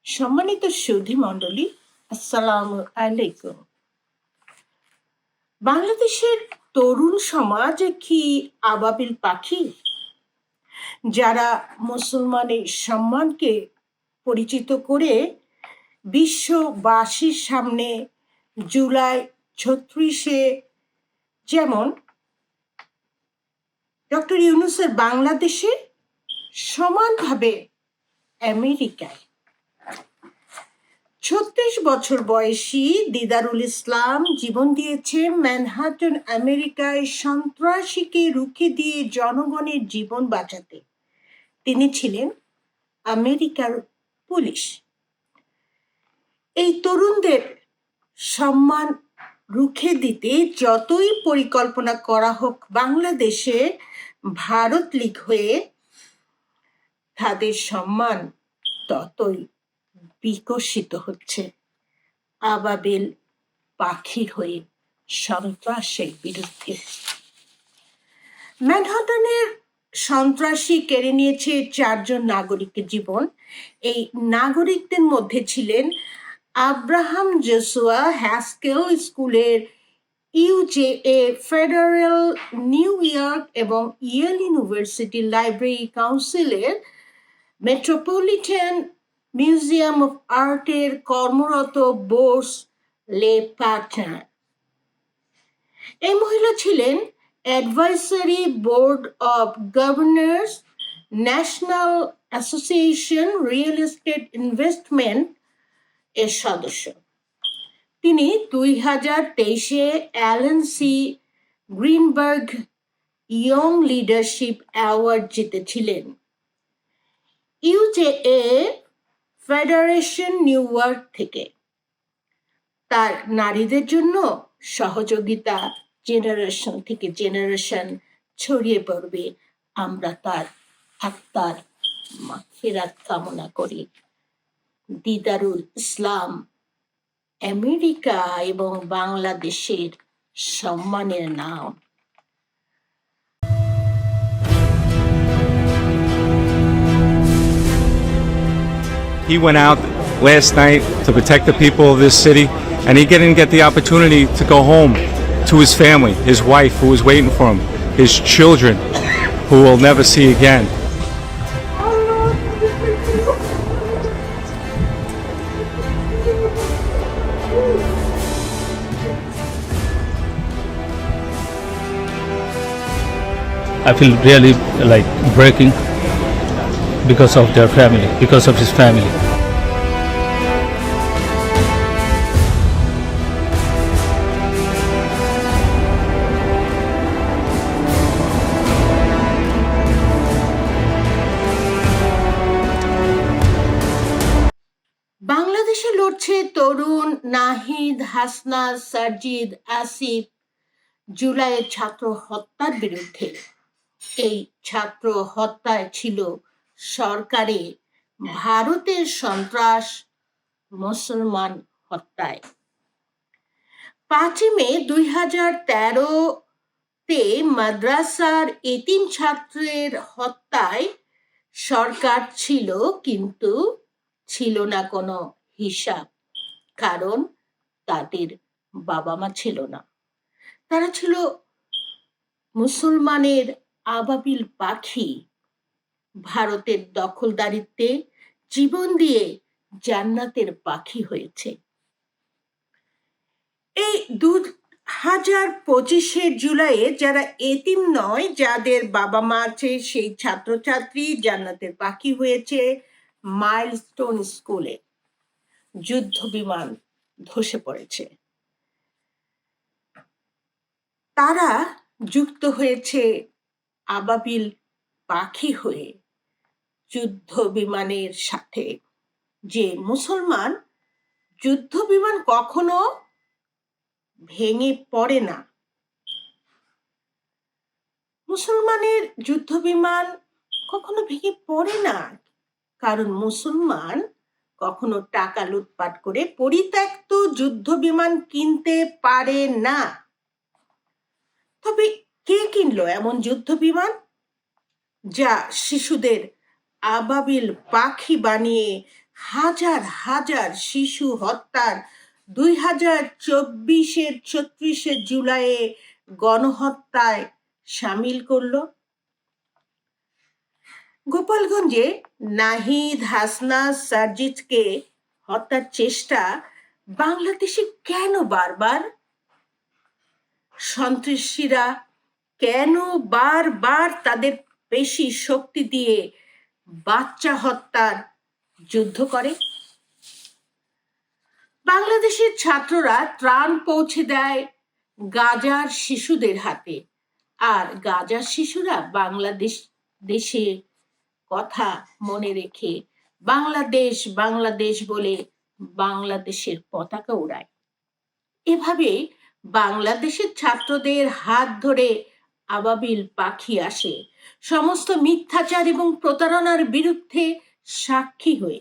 সম্মানিত সুধী মণ্ডলী, আসসালামু আলাইকুম। বাংলাদেশের তরুণ সমাজ কি আবাবিল পাখি, যারা মুসলমানের সম্মানকে পরিচিত করে বিশ্ববাসীর সামনে জুলাই ৩৬-এ যেমন ডক্টর ইউনূসের বাংলাদেশে সমানভাবে আমেরিকায় ৩৬ বছর বয়সী দিদারুল ইসলাম জীবন দিয়েছে ম্যানহাটন আমেরিকায় সন্ত্রাসীকে রুখে দিয়ে জনগণের জীবন বাঁচাতে। তিনি ছিলেন আমেরিকার পুলিশ। এই তরুণদের সম্মান রুখে দিতে যতই পরিকল্পনা করা হোক, বাংলাদেশে ভারত লীগ হয়ে তাদের সম্মান ততই বিকশিত হচ্ছে আবাবিল পাখির হয়ে সন্ত্রাসের বিরুদ্ধে। ম্যানহাটনের সন্ত্রাসী কেড়ে নিয়েছে 4 জন নাগরিকের জীবন। এই নাগরিকদের মধ্যে ছিলেন আব্রাহাম জোসুয়া হ্যাস্কেল স্কুলের ইউজেএ, ফেডারেল নিউ ইয়র্ক এবং ইয়েল ইউনিভার্সিটি লাইব্রেরি কাউন্সিলের মেট্রোপলিটন মিউজিয়াম অফ আর্টের কর্মরত বোর্স লে পার্টনার। এই মহিলা ছিলেন advisory board of governors, National Association Real Estate Investment এর সদস্য। তিনি 2023-এ Allen C Greenberg Young Leadership Award জিতেছিলেন। ইউজেএ ফেডারেশন নিউ ইয়র্ক থেকে। তার নারীদের জন্য সহযোগিতা জেনারেশন থেকে জেনারেশন ছড়িয়ে পড়বে। আমরা তার আত্মার মাগফিরাত কামনা করি। দিদারুল ইসলাম আমেরিকা এবং বাংলাদেশের সম্মানের নাম। He went out last night to protect the people of this city, and he didn't get the opportunity to go home to his family, his wife who was waiting for him, his children who we'll never see again. I feel really like breaking because of their family, because of his family. বাংলাদেশে লড়ছে তরুণ নাহিদ, হাসনাত, সাজিদ, আসিফ জুলাইয়ের ছাত্র হত্যার বিরুদ্ধে। এই ছাত্র হত্যায় ছিল সরকারে ভারতের সন্ত্রাস, মুসলমান হত্যায়। 5 মে 2013-তে মাদ্রাসার এতিম ছাত্রের হত্যায় সরকার ছিল, কিন্তু ছিল না কোনো হিসাব, কারণ তাদের বাবা মা ছিল না। তারা ছিল মুসলমানের আবাবিল পাখি। ভারতের দখলদারিত্বে জীবন দিয়ে জান্নাতের পাখি হয়েছে। এই 2025-এর জুলাইয়ে যারা এতিম নয়, যাদের বাবা মা আছে, সেই ছাত্রছাত্রী জান্নাতের পাখি হয়েছে মাইলস্টোন স্কুলে। যুদ্ধ বিমান ধসে পড়েছে, তারা যুক্ত হয়েছে আবাবিল পাখি হয়ে যুদ্ধ বিমানের সাথে। যে মুসলমান যুদ্ধ বিমান কখনো ভেঙে পড়ে না, মুসলমানের যুদ্ধ বিমান কখনো ভেঙে পড়ে না, কারণ মুসলমান কখনো টাকা লুটপাট করে পরিত্যক্ত যুদ্ধ বিমান কিনতে পারে না। তবে কে কিনলো এমন যুদ্ধ বিমান যা শিশুদের আবাবিল পাখি বানিয়ে হাজার হাজার শিশু হত্যার 2024-এর 36শে জুলাইয়ে গণহত্যায় সামিল করলো? গোপালগঞ্জে নাহিদ, হাসনা, সার্জিদকে হত্যার চেষ্টা বাংলাদেশে কেন বারবার? সন্ত্রাসীরা কেন বারবার তাদের পেশি শক্তি দিয়ে বাচ্চা হত্যার যুদ্ধ করে? বাংলাদেশের ছাত্ররা ত্রাণ পৌঁছে দেয় গাজার শিশুদের হাতে, আর গাজার শিশুরা দেশে কথা মনে রেখে বাংলাদেশ বাংলাদেশ বলে বাংলাদেশের পতাকা উড়ায়। এভাবে বাংলাদেশের ছাত্রদের হাত ধরে আবাবিল পাখি আসে সমস্ত মিথ্যাচার এবং প্রতারণার বিরুদ্ধে সাক্ষী হয়ে।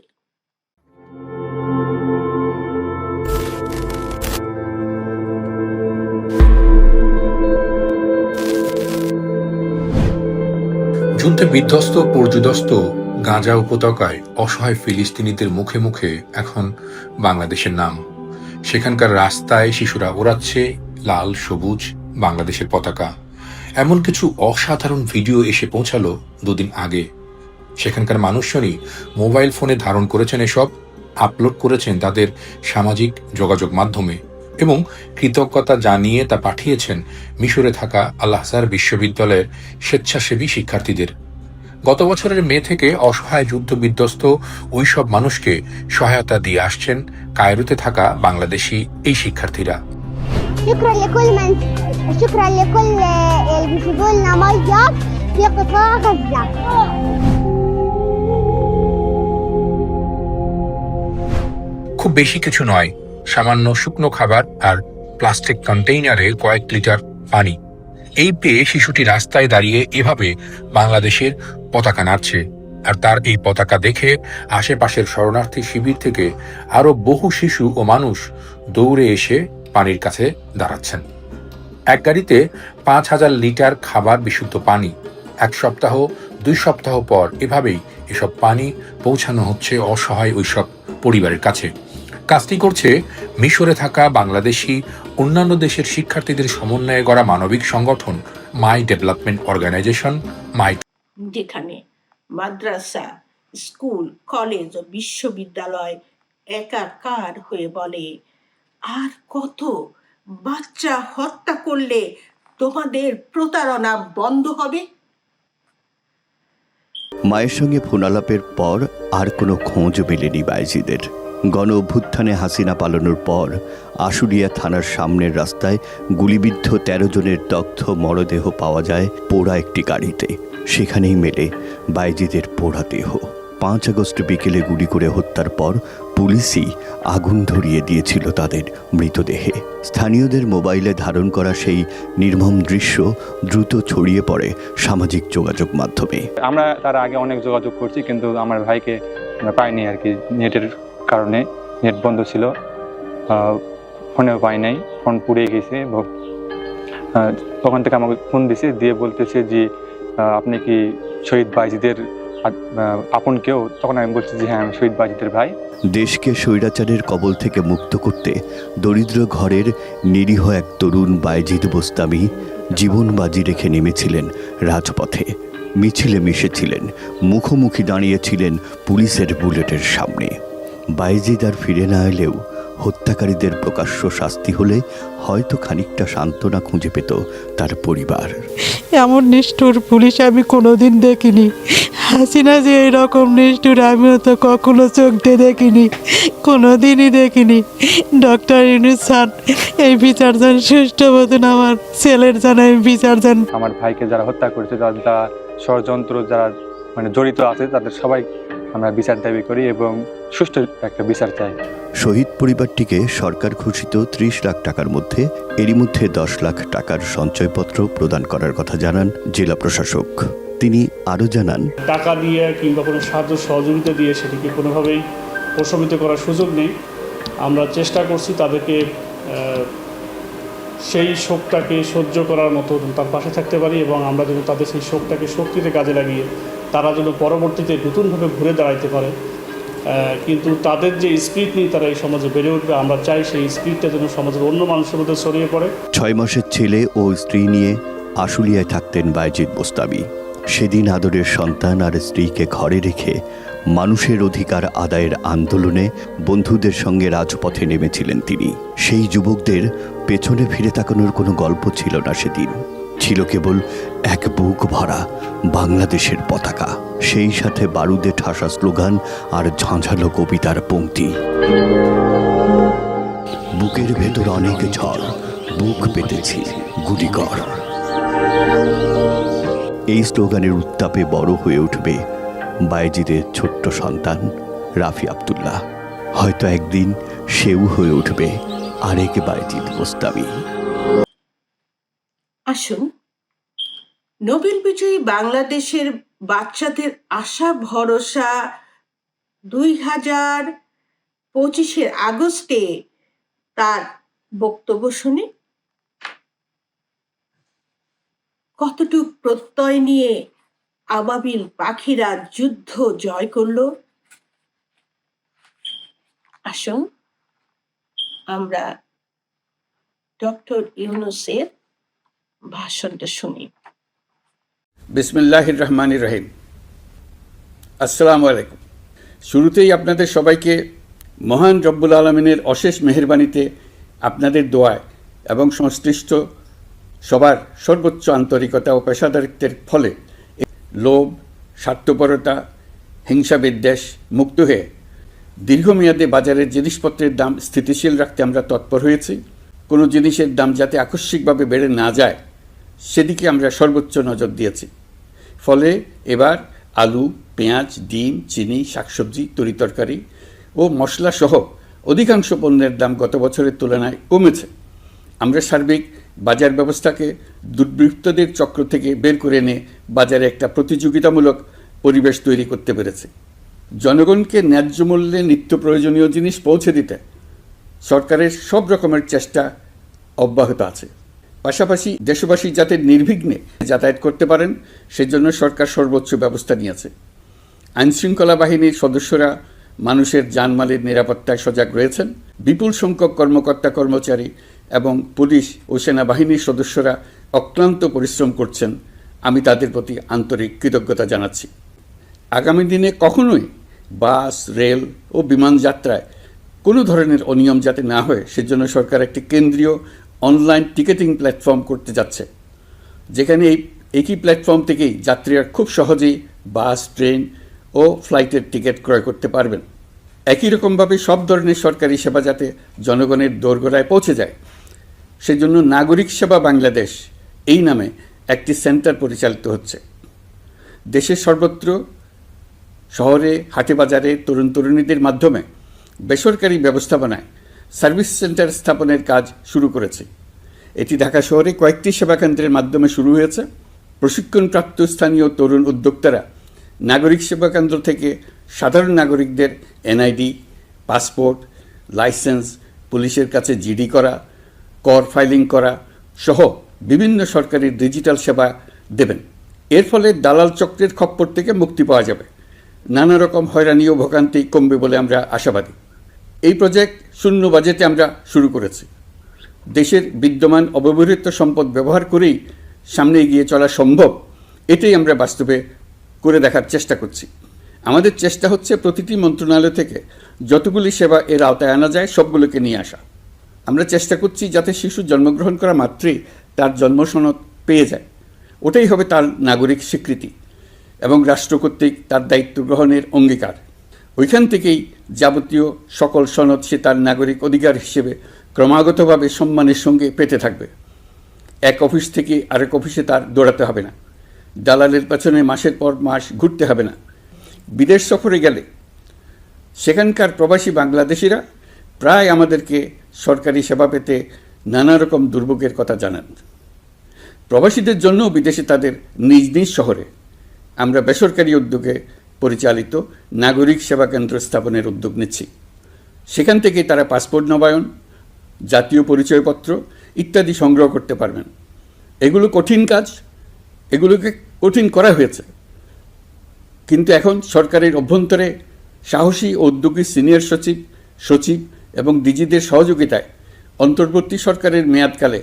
যুদ্ধে বিধ্বস্ত পর্যুদস্ত গাজা উপত্যকায় অসহায় ফিলিস্তিনিদের মুখে মুখে এখন বাংলাদেশের নাম। সেখানকার রাস্তায় শিশুরা ওড়াচ্ছে লাল সবুজ বাংলাদেশের পতাকা। এমন কিছু অসাধারণ ভিডিও এসে পৌঁছালো দুদিন আগে। সেখানকার মানুষজনই মোবাইল ফোনে ধারণ করেছেন এসব, আপলোড করেছেন তাদের সামাজিক যোগাযোগ মাধ্যমে এবং কৃতজ্ঞতা জানিয়ে তা পাঠিয়েছেন মিশরে থাকা আল আজহার বিশ্ববিদ্যালয়ের স্বেচ্ছাসেবী শিক্ষার্থীদের। গত বছরের মে থেকে অসহায় যুদ্ধ বিধ্বস্ত ওইসব মানুষকে সহায়তা দিয়ে আসছেন কায়রোতে থাকা বাংলাদেশি এই শিক্ষার্থীরা। شكرا لكل اللي بيجيبوا لنا ميه في قطاع غزه. খুব বেশি কিছু নয়, সামান্য শুকনো খাবার আর প্লাস্টিক কন্টেইনারে কয়েক লিটার পানি। এই পেয়ে শিশুটি রাস্তায় দাঁড়িয়ে এভাবে বাংলাদেশের পতাকা নাড়ছে, আর তার এই পতাকা দেখে আশেপাশের শরণার্থী শিবির থেকে আরো বহু শিশু ও মানুষ দৌড়ে এসে পানির কাছে দাঁড়াচ্ছেন। এক গাড়িতে 5000 লিটার খাবার, বিশুদ্ধ পানি। 1 সপ্তাহ 2 সপ্তাহ পর এভাবেই এসব পানি পৌঁছানো হচ্ছে অসহায় ওইসব পরিবারের কাছে। কাজটি করছে মিশরে থাকা বাংলাদেশি অন্যান্য দেশের শিক্ষার্থীদের সমন্বয়ে গড়া মানবিক সংগঠন মাই ডেভেলপমেন্ট অর্গানাইজেশন মাই, যেখানে মাদ্রাসা, স্কুল, কলেজ ও বিশ্ববিদ্যালয় একাকার হয়ে বলে, আর কত বাচ্চা হত্যা করলে তোমাদের প্রতারণা বন্ধ হবে? মায়ের সঙ্গে ফোনালাপের পর আর কোনো খোঁজ মেলেনি বাইজিদের। গণ অভ্যুত্থানে হাসিনা পালানোর পর আশুলিয়া থানার সামনের রাস্তায় গুলিবিদ্ধ 13 জনের দগ্ধ মরদেহ পাওয়া যায় পোড়া একটি গাড়িতে। সেখানেই মেলে বাইজিদের পোড়া দেহ। 5 আগস্ট বিকেলে গুলি করে হত্যার পর পুলিশই আগুন ধরিয়ে দিয়েছিল তাদের মৃতদেহে। স্থানীয়দের মোবাইলে ধারণ করা সেই নির্মম দৃশ্য দ্রুত ছড়িয়ে পড়ে সামাজিক যোগাযোগ মাধ্যমে। আমরা তার আগে অনেক যোগাযোগ করছি, কিন্তু আমার ভাইকে আমরা পাইনি আর কি, নেটের কারণে। নেট বন্ধ ছিল, ফোনেও পাই নাই, ফোন পুড়ে গেছে। তখন থেকে আমাকে ফোন দিছে, দিয়ে বলতেছে যে আপনি কি শহীদ বাইজিদের আপন কেউ? তখন আমি বলছি যে হ্যাঁ, আমি শহীদ বাইজিদের ভাই। দেশকে স্বৈরাচারের কবল থেকে মুক্ত করতে দরিদ্র ঘরের নিরীহ এক তরুণ বাইজিদ বোস্তামি জীবন বাজি রেখে নেমেছিলেন রাজপথে। মিছিলে মিশেছিলেন, মুখোমুখি দাঁড়িয়েছিলেন পুলিশের বুলেটের সামনে। বাইজিদ আর ফিরে না এলেও হত্যাকারীদের প্রকাশ্য শাস্তি হলে হয়তো খানিকটা সান্ত্বনা খুঁজে পেত তার পরিবার। এমন নিষ্ঠুর পুলিশ আমি কোনোদিন দেখিনি। হাসিনা যে এরকম নিষ্ঠুর আমিও তো কখনো চোখ দিয়ে দেখিনি, কোনোদিনই দেখিনি। ডক্টর ইউনূস স্যার এই বিচার যেন সুষ্ঠু মতন আমার ছেলের যেন এই বিচার যেন। আমার ভাইকে যারা হত্যা করেছে, যারা ষড়যন্ত্র যারা জড়িত আছে, তাদের সবাই আমরা বিচার দাবি করি এবং সুষ্ঠু একটা বিচার চাই। শহীদ পরিবারটিকে সরকার ঘোষিত 30 লাখ টাকার মধ্যে এরই মধ্যে 10 লাখ টাকার সঞ্চয়পত্র প্রদান করার কথা জানান জেলা প্রশাসক। তিনি আরও জানান, টাকা দিয়ে কিংবা কোনো সাহায্য সহযোগিতা দিয়ে সেটিকে কোনোভাবেই প্রশমিত করার সুযোগ নেই। আমরা চেষ্টা করছি তাদেরকে সেই শোকটাকে সহ্য করার মতো তার পাশে থাকতে পারি, এবং আমরা যেন তাদের সেই শোকটাকে শক্তিতে কাজে লাগিয়ে তারা যেন পরবর্তীতে নতুনভাবে ঘুরে দাঁড়াইতে পারে কিন্তু তাদের যে স্পিরিট নিয়ে তারা এই সমাজে বেড়ে উঠবে, আমরা চাই সেই স্পিরিটটা যেন সমাজের অন্য মানুষের মধ্যে ছড়িয়ে পড়ে। 6 মাসের ছেলে ও স্ত্রী নিয়ে আশুলিয়ায় থাকতেন বায়েজিদ বোস্তামি। সেদিন আদরের সন্তান আর স্ত্রীকে ঘরে রেখে মানুষের অধিকার আদায়ের আন্দোলনে বন্ধুদের সঙ্গে রাজপথে নেমেছিলেন তিনি। সেই যুবকদের পেছনে ফিরে তাকানোর কোনো গল্প ছিল না সেদিন। ছিল কেবল এক বুক ভরা বাংলাদেশের পতাকা, সেই সাথে বারুদে ঠাসা স্লোগান আর ঝাঁঝালো কবিতার পংক্তি। বুকের ভেতর অনেক ঝড়, বুক পেতেছি গুলিকর। এই স্লোগানের উত্তাপে বড় হয়ে উঠবে বায়েজিদের ছোট্ট সন্তান রাফি আব্দুল্লাহ। হয়তো একদিন সেও হয়ে উঠবে আরেক বায়েজিদ বোস্তামি। আসুন, নোবেল বিজয়ী বাংলাদেশের বাচ্চাদের আশা ভরসা 2025 আগস্টে তার বক্তব্য শুনি। কতটুক প্রত্যয় নিয়ে আবাবিল পাখিরা যুদ্ধ জয় করলো। আসুন আমরা ডক্টর ইউনূসের ভাষণটা শুনি। বিসমিল্লাহির রহমানির রহিম। আসসালামু আলাইকুম। শুরুতেই আপনাদের সবাইকে মহান রব্বুল আলমিনের অশেষ মেহেরবানিতে, আপনাদের দোয়ায় এবং সংশ্লিষ্ট সবার সর্বোচ্চ আন্তরিকতা ও পেশাদারিত্বের ফলে লোভ, স্বার্থপরতা, হিংসা বিদ্বেষ মুক্ত হয়ে দীর্ঘমেয়াদে বাজারের জিনিসপত্রের দাম স্থিতিশীল রাখতে আমরা তৎপর হয়েছি। কোনো জিনিসের দাম যাতে আকস্মিকভাবে বেড়ে না যায় সেদিকে আমরা সর্বোচ্চ নজর দিয়েছি। ফলে এবার আলু, পেঁয়াজ, ডিম, চিনি, শাকসবজি, তরিতরকারি ও মশলাসহ অধিকাংশ পণ্যের দাম গত বছরের তুলনায় কমেছে। আমরা সার্বিক বাজার ব্যবস্থাকে দুর্বৃত্তদের চক্র থেকে বের করে এনে বাজারে একটা প্রতিযোগিতামূলক পরিবেশ তৈরি করতে পেরেছি। জনগণকে ন্যায্য মূল্যে নিত্য প্রয়োজনীয় জিনিস পৌঁছে দিতে সরকারের সব রকমের চেষ্টা অব্যাহত আছে। পাশাপাশি দেশবাসী যাতে নির্বিঘ্নে যাতায়াত করতে পারেন সেজন্য সরকার সর্বোচ্চ ব্যবস্থা নিয়েছে। আইনশৃঙ্খলা বাহিনীর সদস্যরা মানুষের জানমালের নিরাপত্তায় সজাগ রয়েছেন। বিপুল সংখ্যক কর্মকর্তা কর্মচারী এবং পুলিশ ও সেনাবাহিনীর সদস্যরা অক্লান্ত পরিশ্রম করছেন। আমি তাদের প্রতি আন্তরিক কৃতজ্ঞতা জানাচ্ছি। আগামী দিনে কখনোই বাস, রেল ও বিমান যাত্রায় কোনো ধরনের অনিয়ম যাতে না হয় সেজন্য সরকার একটি কেন্দ্রীয় অনলাইন টিকেটিং প্ল্যাটফর্ম করতে যাচ্ছে, যেখানে এই একই প্ল্যাটফর্ম থেকেই যাত্রীরা খুব সহজেই বাস, ট্রেন ও ফ্লাইটের টিকিট ক্রয় করতে পারবেন। একই রকমভাবে সব ধরনের সরকারি সেবা যাতে জনগণের দোরগোড়ায় পৌঁছে যায় সেজন্য নাগরিক সেবা বাংলাদেশ এই নামে একটি সেন্টার পরিচালিত হচ্ছে। দেশের সর্বত্র শহরে, হাটে বাজারে তরুণ তরুণীদের মাধ্যমে বেসরকারি ব্যবস্থাপনায় সার্ভিস সেন্টার স্থাপনের কাজ শুরু করেছে। এটি ঢাকা শহরে কয়েকটি সেবাকেন্দ্রের মাধ্যমে শুরু হয়েছে। প্রশিক্ষণপ্রাপ্ত স্থানীয় তরুণ উদ্যোক্তারা নাগরিক সেবাকেন্দ্র থেকে সাধারণ নাগরিকদের এনআইডি, পাসপোর্ট, লাইসেন্স, পুলিশের কাছে জিডি করা, কর ফাইলিং করা সহ বিভিন্ন সরকারি ডিজিটাল সেবা দেবেন। এর ফলে দালাল চক্রের খপ্পর থেকে মুক্তি পাওয়া যাবে। নানা রকম হয়রানি ও ভোগান্তি কমবে বলে আমরা আশাবাদী। এই প্রজেক্ট শূন্য বাজেটে আমরা শুরু করেছি। দেশের বিদ্যমান অব্যবহৃত সম্পদ ব্যবহার করেই সামনে এগিয়ে চলা সম্ভব, এটাই আমরা বাস্তবে করে দেখার চেষ্টা করছি। আমাদের চেষ্টা হচ্ছে প্রতিটি মন্ত্রণালয় থেকে যতগুলি সেবা এর আওতায় আনা যায় সবগুলোকে নিয়ে আসা। আমরা চেষ্টা করছি যাতে শিশু জন্মগ্রহণ করা মাত্রই তার জন্মসনদ পেয়ে যায়। ওটাই হবে তার নাগরিক স্বীকৃতি এবং রাষ্ট্র কর্তৃক তার দায়িত্ব গ্রহণের অঙ্গীকার। ওইখান থেকেই যাবতীয় সকল সনদ সে তার নাগরিক অধিকার হিসেবে ক্রমাগতভাবে সম্মানের সঙ্গে পেতে থাকবে। এক অফিস থেকে আরেক অফিসে তার দৌড়াতে হবে না, দালালের পেছনে মাসের পর মাস ঘুরতে হবে না। বিদেশ সফরে গেলে সেখানকার প্রবাসী বাংলাদেশিরা প্রায় আমাদেরকে সরকারি সেবা পেতে নানা রকম দুর্ভোগের কথা জানান। প্রবাসীদের জন্য বিদেশে তাদের নিজ নিজ শহরে আমরা বেসরকারি উদ্যোগে পরিচালিত নাগরিক সেবা কেন্দ্র স্থাপনের উদ্যোগ নিচ্ছি। সেখান থেকে তারা পাসপোর্ট নবায়ন, জাতীয় পরিচয়পত্র ইত্যাদি সংগ্রহ করতে পারবেন। এগুলো কঠিন কাজ, এগুলোকে কঠিন করা হয়েছে, কিন্তু এখন সরকারের অভ্যন্তরে সাহসী ও উদ্যোগী সিনিয়র সচিব, সচিব এবং ডিজিদের সহযোগিতায় অন্তর্বর্তী সরকারের মেয়াদকালে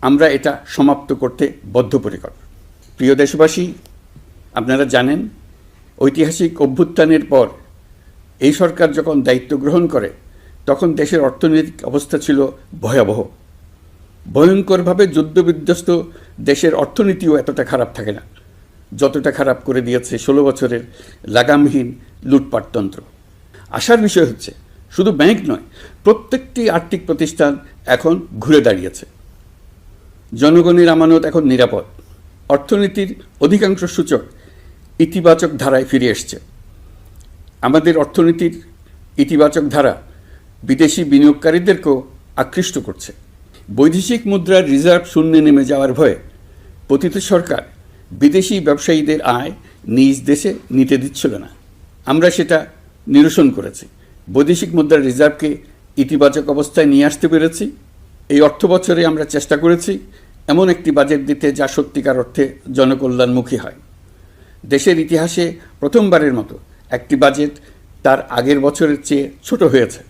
আমরা এটা সমাপ্ত করতে বদ্ধপরিকর। প্রিয় দেশবাসী, আপনারা জানেন ঐতিহাসিক অভ্যুত্থানের পর এই সরকার যখন দায়িত্ব গ্রহণ করে তখন দেশের অর্থনৈতিক অবস্থা ছিল ভয়াবহ। ভয়ঙ্করভাবে যুদ্ধবিধ্বস্ত দেশের অর্থনীতিও এতটা খারাপ থাকে না যতটা খারাপ করে দিয়েছে 16 বছরের লাগামহীন লুটপাটতন্ত্র। আশার বিষয় হচ্ছে শুধু ব্যাংক নয়, প্রত্যেকটি আর্থিক প্রতিষ্ঠান এখন ঘুরে দাঁড়িয়েছে। জনগণের আমানত এখন নিরাপদ। অর্থনীতির অধিকাংশ সূচক ইতিবাচক ধারায় ফিরে এসছে। আমাদের অর্থনীতির ইতিবাচক ধারা বিদেশি বিনিয়োগকারীদেরকেও আকৃষ্ট করছে। বৈদেশিক মুদ্রার রিজার্ভ শূন্যে নেমে যাওয়ার ভয়ে পতিত সরকার বিদেশি ব্যবসায়ীদের আয় নিজ দেশে নিতে দিচ্ছিল না। আমরা সেটা নিরসন করেছি। বৈদেশিক মুদ্রার রিজার্ভকে ইতিবাচক অবস্থায় নিয়ে আসতে পেরেছি। এই অর্থ বছরে আমরা চেষ্টা করেছি এমন একটি বাজেট দিতে যা সত্যিকার অর্থে জনকল্যাণমুখী হয়। দেশের ইতিহাসে প্রথমবারের মতো একটি বাজেট তার আগের বছরের চেয়ে ছোট হয়েছে।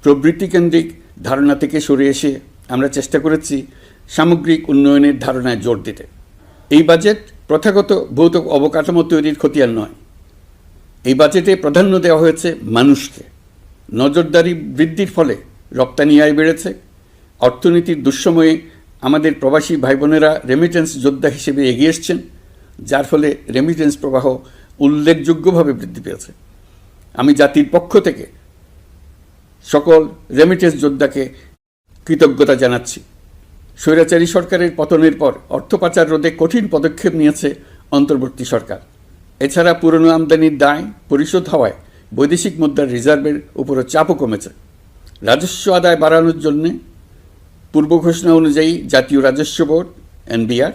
প্রবৃত্তিকেন্দ্রিক ধারণা থেকে সরে এসে আমরা চেষ্টা করেছি সামগ্রিক উন্নয়নের ধারণায় জোর দিতে। এই বাজেট প্রথাগত ভৌত অবকাঠামো তৈরির খতিয়ান নয়। এই বাজেটে প্রাধান্য দেওয়া হয়েছে মানুষকে। নজরদারি বৃদ্ধির ফলে রপ্তানি আয় বেড়েছে। অর্থনীতির দুঃসময়ে আমাদের প্রবাসী ভাই বোনেরা রেমিটেন্স যোদ্ধা হিসেবে এগিয়ে এসছেন, যার ফলে রেমিটেন্স প্রবাহ উল্লেখযোগ্যভাবে বৃদ্ধি পেয়েছে। আমি জাতির পক্ষ থেকে সকল রেমিটেন্স যোদ্ধাকে কৃতজ্ঞতা জানাচ্ছি। স্বৈরাচারী সরকারের পতনের পর অর্থ পাচার রোধে কঠিন পদক্ষেপ নিয়েছে অন্তর্বর্তী সরকার। এছাড়া পুরনো আমদানির দায় পরিশোধ হওয়ায় বৈদেশিক মুদ্রার রিজার্ভের উপরও চাপও কমেছে। রাজস্ব আদায় বাড়ানোর জন্যে পূর্ব ঘোষণা অনুযায়ী জাতীয় রাজস্ব বোর্ড NBR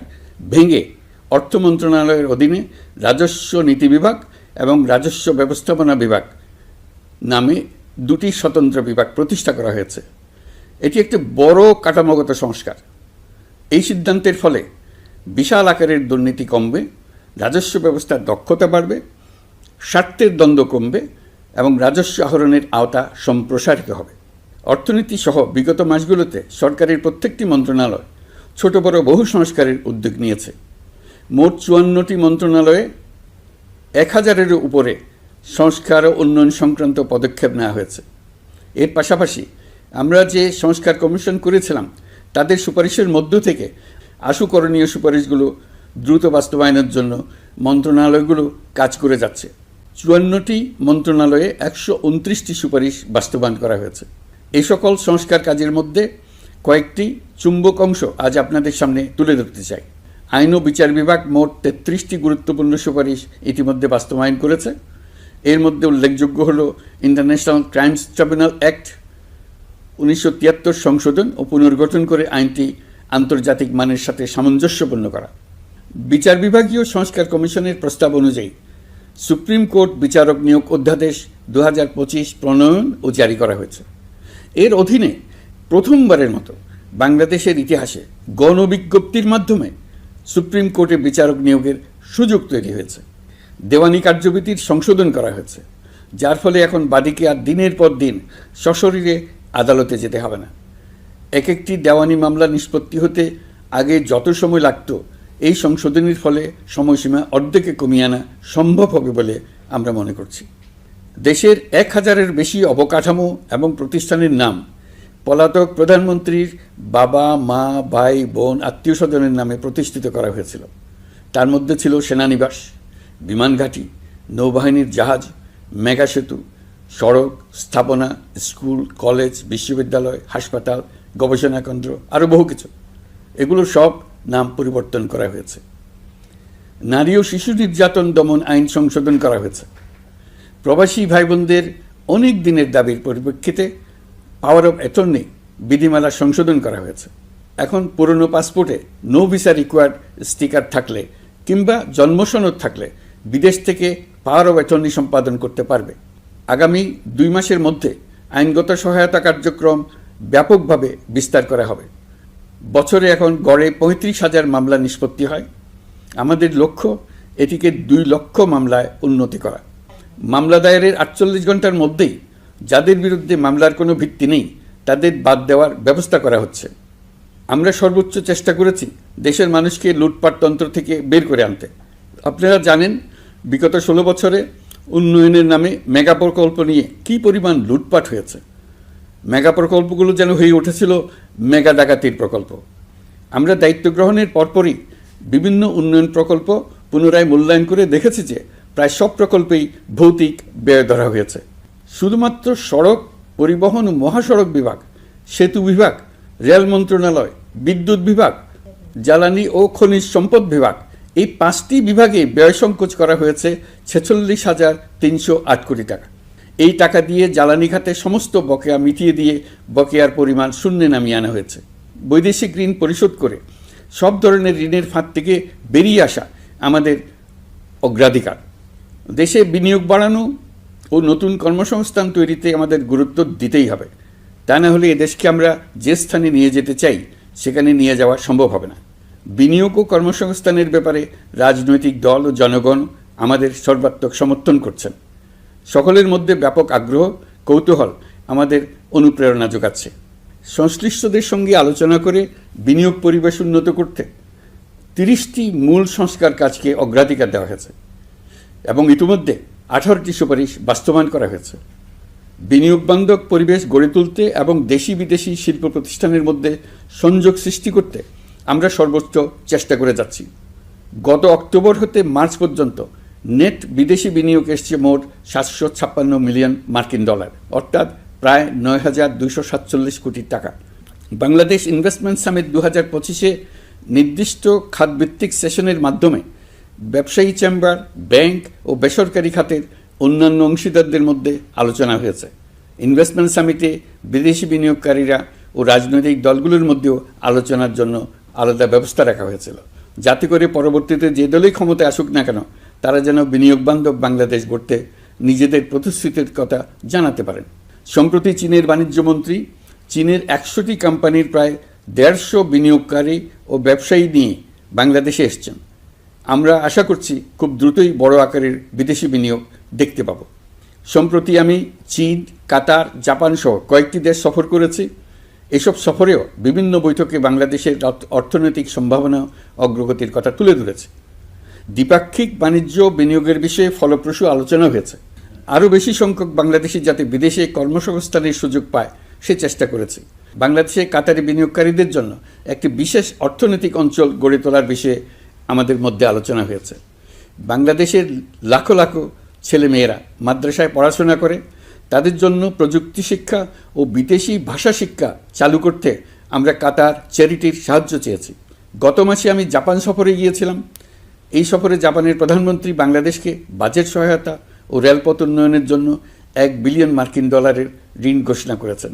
ভেঙে অর্থ মন্ত্রণালয়ের অধীনে রাজস্ব নীতি বিভাগ এবং রাজস্ব ব্যবস্থাপনা বিভাগ নামে দুটি স্বতন্ত্র বিভাগ প্রতিষ্ঠা করা হয়েছে। এটি একটি বড় কাঠামোগত সংস্কার। এই সিদ্ধান্তের ফলে বিশাল আকারের দুর্নীতি কমবে, রাজস্ব ব্যবস্থার দক্ষতা বাড়বে, স্বার্থের দ্বন্দ্ব কমবে এবং রাজস্ব আহরণের আওতা সম্প্রসারিত হবে। অর্থনীতি সহ বিগত মাসগুলোতে সরকারের প্রত্যেকটি মন্ত্রণালয় ছোট বড় বহু সংস্কারের উদ্যোগ নিয়েছে। মোট 54টি মন্ত্রণালয়ে 1000-এরও উপরে সংস্কার ও উন্নয়ন সংক্রান্ত পদক্ষেপ নেওয়া হয়েছে। এর পাশাপাশি আমরা যে সংস্কার কমিশন করেছিলাম তাদের সুপারিশের মধ্য থেকে আশু করণীয় সুপারিশগুলো দ্রুত বাস্তবায়নের জন্য মন্ত্রণালয়গুলো কাজ করে যাচ্ছে। 54টি মন্ত্রণালয়ে 129টি সুপারিশ বাস্তবায়ন করা হয়েছে। এই সকল সংস্কার কাজের মধ্যে কয়েকটি চুম্বক অংশ আজ আপনাদের সামনে তুলে ধরতে চাই। আইন ও বিচার বিভাগ মোট 33টি গুরুত্বপূর্ণ সুপারিশ ইতিমধ্যে বাস্তবায়ন করেছে। এর মধ্যে উল্লেখযোগ্য হল ইন্টারন্যাশনাল ক্রাইমস ট্রাইব্যুনাল অ্যাক্ট 1973 সংশোধন ও পুনর্গঠন করে আইনটি আন্তর্জাতিক মানের সাথে সামঞ্জস্যপূর্ণ করা। বিচার বিভাগীয় সংস্কার কমিশনের প্রস্তাব অনুযায়ী সুপ্রিম কোর্ট বিচারক নিয়োগ অধ্যাদেশ 2025 প্রণয়ন ও জারি করা হয়েছে। এর অধীনে প্রথমবারের মতো বাংলাদেশের ইতিহাসে গণবিজ্ঞপ্তির মাধ্যমে সুপ্রিম কোর্টে বিচারক নিয়োগের সুযোগ তৈরি হয়েছে। দেওয়ানি কার্যবিধির সংশোধন করা হয়েছে, যার ফলে এখন বাদীকে আর দিনের পর দিন সশরীরে আদালতে যেতে হবে না। এক একটি দেওয়ানি মামলা নিষ্পত্তি হতে আগে যত সময় লাগত, এই সংশোধনীর ফলে সময়সীমা অর্ধেকে কমিয়ে আনা সম্ভব হবে বলে আমরা মনে করছি। দেশের 1000-এর বেশি অবকাঠামো এবং প্রতিষ্ঠানের নাম পলাতক প্রধানমন্ত্রীর বাবা, মা, ভাই, বোন, আত্মীয় স্বজনের নামে প্রতিষ্ঠিত করা হয়েছিল। তার মধ্যে ছিল সেনানিবাস, বিমানঘাঁটি, নৌবাহিনীর জাহাজ, মেগা সেতু, সড়ক, স্থাপনা, স্কুল, কলেজ, বিশ্ববিদ্যালয়, হাসপাতাল, গবেষণা কেন্দ্র, আরও বহু কিছু। এগুলো সব নাম পরিবর্তন করা হয়েছে। নারী ও শিশু নির্যাতন দমন আইন সংশোধন করা হয়েছে। প্রবাসী ভাই বোনদের অনেক দিনের দাবির পরিপ্রেক্ষিতে পাওয়ার অফ অ্যাটর্নি বিধিমালা সংশোধন করা হয়েছে। এখন পুরনো পাসপোর্টে নো ভিসা রিকোয়ার্ড স্টিকার থাকলে কিংবা জন্মসনদ থাকলে বিদেশ থেকে পাওয়ার অফ অ্যাটর্নি সম্পাদন করতে পারবে। আগামী 2 মাসের মধ্যে আইনগত সহায়তা কার্যক্রম ব্যাপকভাবে বিস্তার করা হবে। বছরে এখন গড়ে 35,000 মামলা নিষ্পত্তি হয়। আমাদের লক্ষ্য এটিকে 2 লক্ষ মামলায় উন্নতি করা। মামলা দায়েরের 48 ঘন্টার মধ্যেই যাদের বিরুদ্ধে মামলার কোনো ভিত্তি নেই তাদের বাদ দেওয়ার ব্যবস্থা করা হচ্ছে। আমরা সর্বোচ্চ চেষ্টা করেছি দেশের মানুষকে লুটপাটতন্ত্র থেকে বের করে আনতে। আপনারা জানেন বিগত 16 বছরে উন্নয়নের নামে মেগা প্রকল্প নিয়ে কী পরিমাণ লুটপাট হয়েছে। মেগা প্রকল্পগুলো যেন হয়ে উঠেছিল মেগা ডাকাতির প্রকল্প। আমরা দায়িত্ব গ্রহণের পরপরই বিভিন্ন উন্নয়ন প্রকল্প পুনরায় মূল্যায়ন করে দেখেছি যে প্রায় সব প্রকল্পেই ভৌতিক ব্যয় ধরা হয়েছে। শুধুমাত্র সড়ক পরিবহন ও মহাসড়ক বিভাগ, সেতু বিভাগ, রেল মন্ত্রণালয়, বিদ্যুৎ বিভাগ, জ্বালানি ও খনিজ সম্পদ বিভাগ, এই 5টি বিভাগে ব্যয় সংকোচ করা হয়েছে 46,308 কোটি টাকা। এই টাকা দিয়ে জ্বালানি খাতে সমস্ত বকেয়া মিটিয়ে দিয়ে বকেয়ার পরিমাণ শূন্যে নামিয়ে আনা হয়েছে। বৈদেশিক ঋণ পরিশোধ করে সব ধরনের ঋণের ফাঁদ থেকে বেরিয়ে আসা আমাদের অগ্রাধিকার। দেশে বিনিয়োগ বাড়ানো ও নতুন কর্মসংস্থান তৈরিতে আমাদের গুরুত্ব দিতেই হবে। তা না হলে এদেশকে আমরা যে স্থানে নিয়ে যেতে চাই সেখানে নিয়ে যাওয়া সম্ভব হবে না। বিনিয়োগ ও কর্মসংস্থানের ব্যাপারে রাজনৈতিক দল ও জনগণ আমাদের সর্বাত্মক সমর্থন করছেন। সকলের মধ্যে ব্যাপক আগ্রহ, কৌতূহল আমাদের অনুপ্রেরণা যোগাচ্ছে। সংশ্লিষ্টদের সঙ্গে আলোচনা করে বিনিয়োগ পরিবেশ উন্নত করতে 30টি মূল সংস্কার কাজকে অগ্রাধিকার দেওয়া হয়েছে এবং ইতিমধ্যে 18টি সুপারিশ বাস্তবায়ন করা হয়েছে। বিনিয়োগ বান্ধব পরিবেশ গড়ে তুলতে এবং দেশি বিদেশি শিল্প প্রতিষ্ঠানের মধ্যে সংযোগ সৃষ্টি করতে আমরা সর্বোচ্চ চেষ্টা করে যাচ্ছি। গত অক্টোবর হতে মার্চ পর্যন্ত নেট বিদেশি বিনিয়োগ এসছে মোট 756 মিলিয়ন মার্কিন ডলার, অর্থাৎ প্রায় 9,247 কোটি টাকা। বাংলাদেশ ইনভেস্টমেন্ট সামিট 2025-এ নির্দিষ্ট খাতভিত্তিক সেশনের মাধ্যমে ব্যবসায়ী চেম্বার, ব্যাংক ও বেসরকারি খাতের অন্যান্য অংশীদারদের মধ্যে আলোচনা হয়েছে। ইনভেস্টমেন্ট সামিটে বিদেশি বিনিয়োগকারীরা ও রাজনৈতিক দলগুলোর মধ্যেও আলোচনার জন্য আলাদা ব্যবস্থা রাখা হয়েছিল, যাতে করে পরবর্তীতে যে দলই ক্ষমতায় আসুক না কেন তারা যেন বিনিয়োগ বান্ধব বাংলাদেশ গড়তে নিজেদের প্রতিশ্রুতির কথা জানাতে পারেন। সম্প্রতি চীনের বাণিজ্যমন্ত্রী চীনের 100টি কোম্পানির প্রায় 150 বিনিয়োগকারী ও ব্যবসায়ী নিয়ে বাংলাদেশে এসছেন। আমরা আশা করছি খুব দ্রুতই বড় আকারের বিদেশি বিনিয়োগ দেখতে পাব। সম্প্রতি আমি চীন, কাতার, জাপান সহ কয়েকটি দেশ সফর করেছি। এসব সফরেও বিভিন্ন বৈঠকে বাংলাদেশের অর্থনৈতিক সম্ভাবনা অগ্রগতির কথা তুলে ধরেছি। দ্বিপাক্ষিক বাণিজ্য বিনিয়োগের বিষয়ে ফলপ্রসূ আলোচনা হয়েছে। আরও বেশি সংখ্যক বাংলাদেশি যাতে বিদেশে কর্মসংস্থানের সুযোগ পায় সে চেষ্টা করেছি। বাংলাদেশে কাতারি বিনিয়োগকারীদের জন্য একটি বিশেষ অর্থনৈতিক অঞ্চল গড়ে তোলার বিষয়ে আমাদের মধ্যে আলোচনা হয়েছে। বাংলাদেশের লাখো লাখো ছেলেমেয়েরা মাদ্রাসায় পড়াশোনা করে, তাদের জন্য প্রযুক্তি শিক্ষা ও বিদেশি ভাষা শিক্ষা চালু করতে আমরা কাতার চ্যারিটির সাহায্য চেয়েছি। গত মাসে আমি জাপান সফরে গিয়েছিলাম। এই সফরে জাপানের প্রধানমন্ত্রী বাংলাদেশকে বাজেট সহায়তা ও রেলপথ উন্নয়নের জন্য $1 বিলিয়ন মার্কিন ডলারের ঋণ ঘোষণা করেছেন।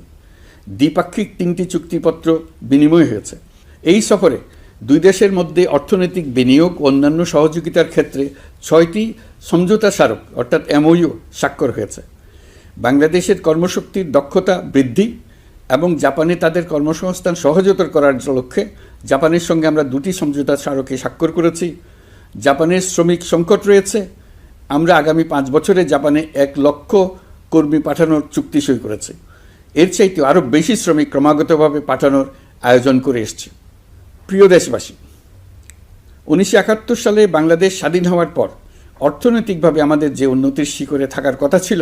দ্বিপাক্ষিক 3টি চুক্তিপত্র বিনিময় হয়েছে। এই সফরে দুই দেশের মধ্যে অর্থনৈতিক বিনিয়োগ ও অন্যান্য সহযোগিতার ক্ষেত্রে 6টি সমঝোতা স্মারক অর্থাৎ MOU স্বাক্ষর হয়েছে। বাংলাদেশের কর্মশক্তির দক্ষতা বৃদ্ধি এবং জাপানে তাদের কর্মসংস্থান সহজতর করার লক্ষ্যে জাপানের সঙ্গে আমরা 2টি সমঝোতা স্মারকে স্বাক্ষর করেছি। জাপানের শ্রমিক সংকট রয়েছে। আমরা আগামী 5 বছরে জাপানে 1 লক্ষ কর্মী পাঠানোর চুক্তি সই করেছি। এর চাইতে আরও বেশি শ্রমিক ক্রমাগতভাবে পাঠানোর আয়োজন করে এসছে। প্রিয় দেশবাসী, 1971 সালে বাংলাদেশ স্বাধীন হওয়ার পর অর্থনৈতিকভাবে আমাদের যে উন্নতির শিখরে থাকার কথা ছিল,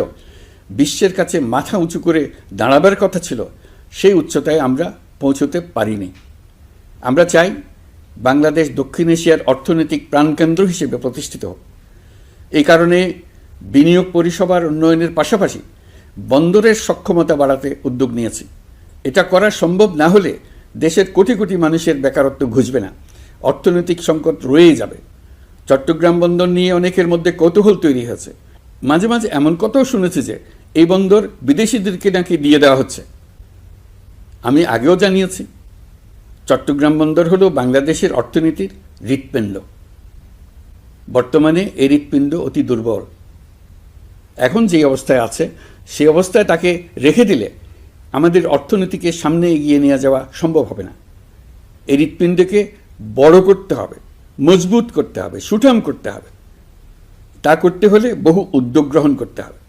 বিশ্বের কাছে মাথা উঁচু করে দাঁড়াবার কথা ছিল, সেই উচ্চতায় আমরা পৌঁছতে পারিনি। আমরা চাই বাংলাদেশ দক্ষিণ এশিয়ার অর্থনৈতিক প্রাণকেন্দ্র হিসেবে প্রতিষ্ঠিত হোক। এই কারণে বিনিয়োগ পরিষেবার উন্নয়নের পাশাপাশি বন্দরের সক্ষমতা বাড়াতে উদ্যোগ নিয়েছি। এটা করা সম্ভব না হলে দেশের কোটি কোটি মানুষের বেকারত্ব ঘুচবে না, অর্থনৈতিক সংকট রয়েই যাবে। চট্টগ্রাম বন্দর নিয়ে অনেকের মধ্যে কৌতূহল তৈরি হয়েছে। মাঝে মাঝে এমন কথাও শুনেছি যে এই বন্দর বিদেশিদেরকে নাকি দিয়ে দেওয়া হচ্ছে। আমি আগেও জানিয়েছি, চট্টগ্রাম বন্দর হলো বাংলাদেশের অর্থনীতির হৃৎপিণ্ড। বর্তমানে এই হৃৎপিণ্ড অতি দুর্বল। এখন যে অবস্থায় আছে সেই অবস্থায় তাকে রেখে দিলে আমাদের অর্থনীতিকে সামনে এগিয়ে নিয়ে যাওয়া সম্ভব হবে না। এই হৃৎপিণ্ডকে বড় করতে হবে, মজবুত করতে হবে, সুঠাম করতে হবে। তা করতে হলে বহু উদ্যোগ গ্রহণ করতে হবে,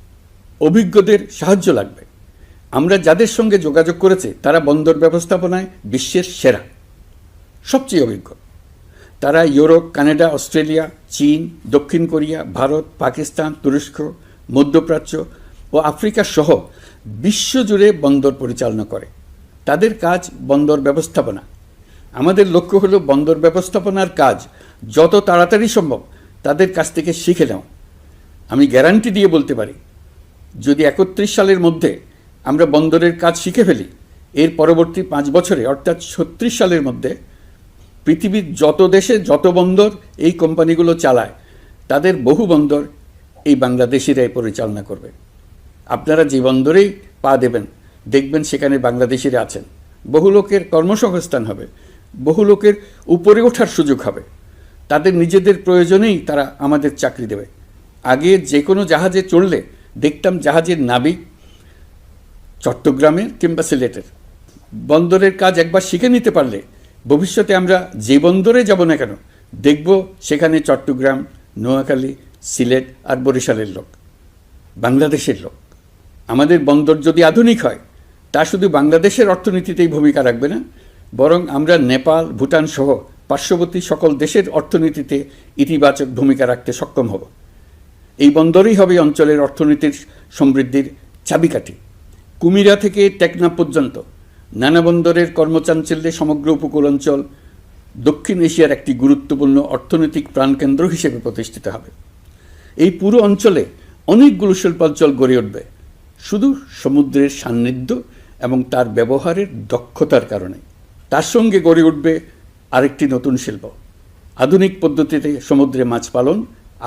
অভিজ্ঞদের সাহায্য লাগবে। আমরা যাদের সঙ্গে যোগাযোগ করেছি তারা বন্দর ব্যবস্থাপনায় বিশ্বের সেরা, সবচেয়ে অভিজ্ঞ। তারা ইউরোপ, কানাডা, অস্ট্রেলিয়া, চীন, দক্ষিণ কোরিয়া, ভারত, পাকিস্তান, তুরস্ক, মধ্যপ্রাচ্য ও আফ্রিকা সহ বিশ্বজুড়ে বন্দর পরিচালনা করে। তাদের কাজ বন্দর ব্যবস্থাপনা। আমাদের লক্ষ্য হলো বন্দর ব্যবস্থাপনার কাজ যত তাড়াতাড়ি সম্ভব তাদের কাছ থেকে শিখে নেওয়া। আমি গ্যারান্টি দিয়ে বলতে পারি, যদি 31 সালের মধ্যে আমরা বন্দরের কাজ শিখে ফেলি, এর পরবর্তী 5 বছরে অর্থাৎ 36 সালের মধ্যে পৃথিবীর যত দেশে যত বন্দর এই কোম্পানিগুলো চালায় তাদের বহু বন্দর এই বাংলাদেশিরাই পরিচালনা করবে। আপনারা যে বন্দরেই পা দেবেন দেখবেন সেখানে বাংলাদেশিরা আছেন। বহু লোকের কর্মসংস্থান হবে, বহু লোকের উপরে ওঠার সুযোগ হবে। তাদের নিজেদের প্রয়োজনেই তারা আমাদের চাকরি দেবে। আগে যে কোনো জাহাজে চড়লে দেখতাম জাহাজের নাবিক চট্টগ্রামের কিংবা সিলেটের। বন্দরের কাজ একবার শিখে নিতে পারলে ভবিষ্যতে আমরা যে বন্দরে যাব না কেন দেখব সেখানে চট্টগ্রাম, নোয়াখালী, সিলেট আর বরিশালের লোক, বাংলাদেশের লোক। আমাদের বন্দর যদি আধুনিক হয় তা শুধু বাংলাদেশের অর্থনীতিতেই ভূমিকা রাখবে না, বরং আমরা নেপাল, ভুটান সহ পার্শ্ববর্তী সকল দেশের অর্থনীতিতে ইতিবাচক ভূমিকা রাখতে সক্ষম হব। এই বন্দরই হবে অঞ্চলের অর্থনীতির সমৃদ্ধির চাবিকাঠি। কুমিরা থেকে টেকনাফ পর্যন্ত নানা বন্দরের কর্মচাঞ্চল্যে সমগ্র উপকূল অঞ্চল দক্ষিণ এশিয়ার একটি গুরুত্বপূর্ণ অর্থনৈতিক প্রাণকেন্দ্র হিসেবে প্রতিষ্ঠিত হবে। এই পুরো অঞ্চলে অনেকগুলো শিল্পাঞ্চল গড়ে উঠবে শুধু সমুদ্রের সান্নিধ্য এবং তার ব্যবহারের দক্ষতার কারণে। তার সঙ্গে গড়ে উঠবে আরেকটি নতুন শিল্প, আধুনিক পদ্ধতিতে সমুদ্রে মাছ পালন,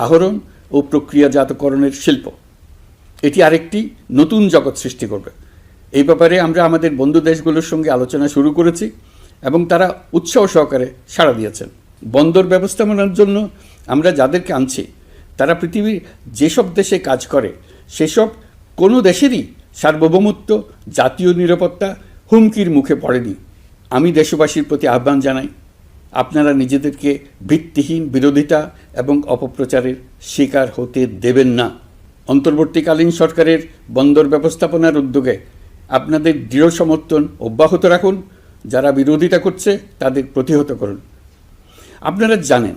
আহরণ ও প্রক্রিয়াজাতকরণের শিল্প। এটি আরেকটি নতুন জগৎ সৃষ্টি করবে। এই ব্যাপারে আমরা আমাদের বন্ধু দেশগুলোর সঙ্গে আলোচনা শুরু করেছি এবং তারা উৎসাহ সহকারে সাড়া দিয়েছেন। বন্দর ব্যবস্থাপনার জন্য আমরা যাদেরকে আনছি তারা পৃথিবীর যেসব দেশে কাজ করে সেসব কোনো দেশেরই সার্বভৌমত্ব, জাতীয় নিরাপত্তা হুমকির মুখে পড়েনি। আমি দেশবাসীর প্রতি আহ্বান জানাই, আপনারা নিজেদেরকে ভিত্তিহীন বিরোধিতা এবং অপপ্রচারের শিকার হতে দেবেন না। অন্তর্বর্তীকালীন সরকারের বন্দর ব্যবস্থাপনার উদ্যোগে আপনাদের দৃঢ় সমর্থন অব্যাহত রাখুন। যারা বিরোধিতা করছে তাদের প্রতিহত করুন। আপনারা জানেন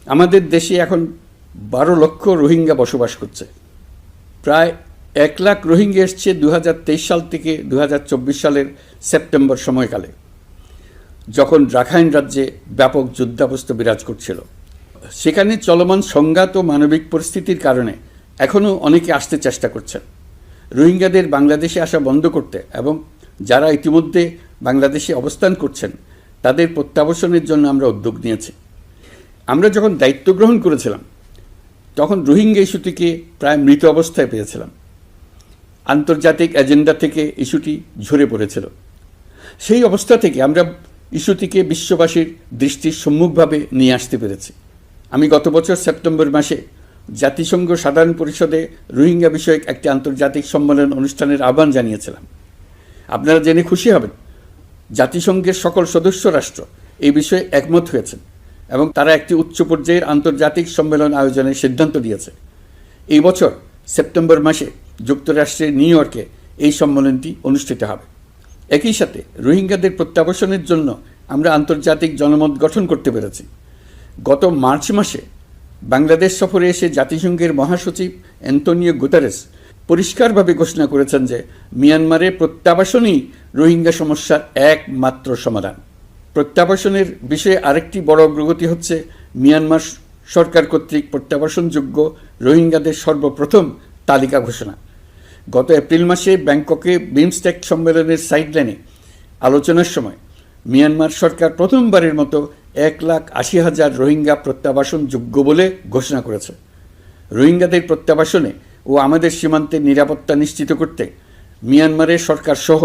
আমাদের দেশে এখন 12 লক্ষ রোহিঙ্গা বসবাস করছে। প্রায় 1 লাখ রোহিঙ্গা এসছে 2023 সাল থেকে 2024 সালের সেপ্টেম্বর সময়কালে, যখন রাখাইন রাজ্যে ব্যাপক যুদ্ধাবস্থা বিরাজ করছিল। সেখানে চলমান সংঘাত ও মানবিক পরিস্থিতির কারণে এখনও অনেকে আসতে চেষ্টা করছেন। রোহিঙ্গাদের বাংলাদেশে আসা বন্ধ করতে এবং যারা ইতিমধ্যে বাংলাদেশে অবস্থান করছেন তাদের প্রত্যাবাসনের জন্য আমরা উদ্যোগ নিয়েছি। আমরা যখন দায়িত্ব গ্রহণ করেছিলাম তখন রোহিঙ্গা ইস্যুটিকে প্রায় মৃত অবস্থায় পেয়েছিলাম। আন্তর্জাতিক এজেন্ডা থেকে ইস্যুটি ঝরে পড়েছিল। সেই অবস্থা থেকে আমরা ইস্যুটিকে বিশ্ববাসীর দৃষ্টির সম্মুখভাবে নিয়ে আসতে পেরেছি। আমি গত বছর সেপ্টেম্বর মাসে জাতিসংঘ সাধারণ পরিষদে রোহিঙ্গা বিষয়ক একটি আন্তর্জাতিক সম্মেলন অনুষ্ঠানের আহ্বান জানিয়েছিলাম। আপনারা জেনে খুশি হবেন, জাতিসংঘের সকল সদস্য রাষ্ট্র এই বিষয়ে একমত হয়েছেন এবং তারা একটি উচ্চ পর্যায়ের আন্তর্জাতিক সম্মেলন আয়োজনের সিদ্ধান্ত নিয়েছে। এই বছর সেপ্টেম্বর মাসে যুক্তরাষ্ট্রের নিউ ইয়র্কে এই সম্মেলনটি অনুষ্ঠিত হবে। একই সাথে রোহিঙ্গাদের প্রত্যাবাসনের জন্য আমরা আন্তর্জাতিক জনমত গঠন করতে পেরেছি। গত মার্চ মাসে বাংলাদেশ সফরে এসে জাতিসংঘের মহাসচিব অ্যান্টোনিও গুতেরেস পরিষ্কারভাবে ঘোষণা করেছেন যে মিয়ানমারের প্রত্যাবাসনই রোহিঙ্গা সমস্যার একমাত্র সমাধান। প্রত্যাবাসনের বিষয়ে আরেকটি বড় অগ্রগতি হচ্ছে মিয়ানমার সরকার কর্তৃক প্রত্যাবাসনযোগ্য রোহিঙ্গাদের সর্বপ্রথম তালিকা ঘোষণা। গত এপ্রিল মাসে ব্যাংককে বিমস্টেক সম্মেলনের সাইডলাইনে আলোচনার সময় মিয়ানমার সরকার প্রথমবারের মতো 1,80,000 রোহিঙ্গা প্রত্যাবাসনযোগ্য বলে ঘোষণা করেছে। রোহিঙ্গাদের প্রত্যাবাসনে ও আমাদের সীমান্তের নিরাপত্তা নিশ্চিত করতে মিয়ানমারের সরকার সহ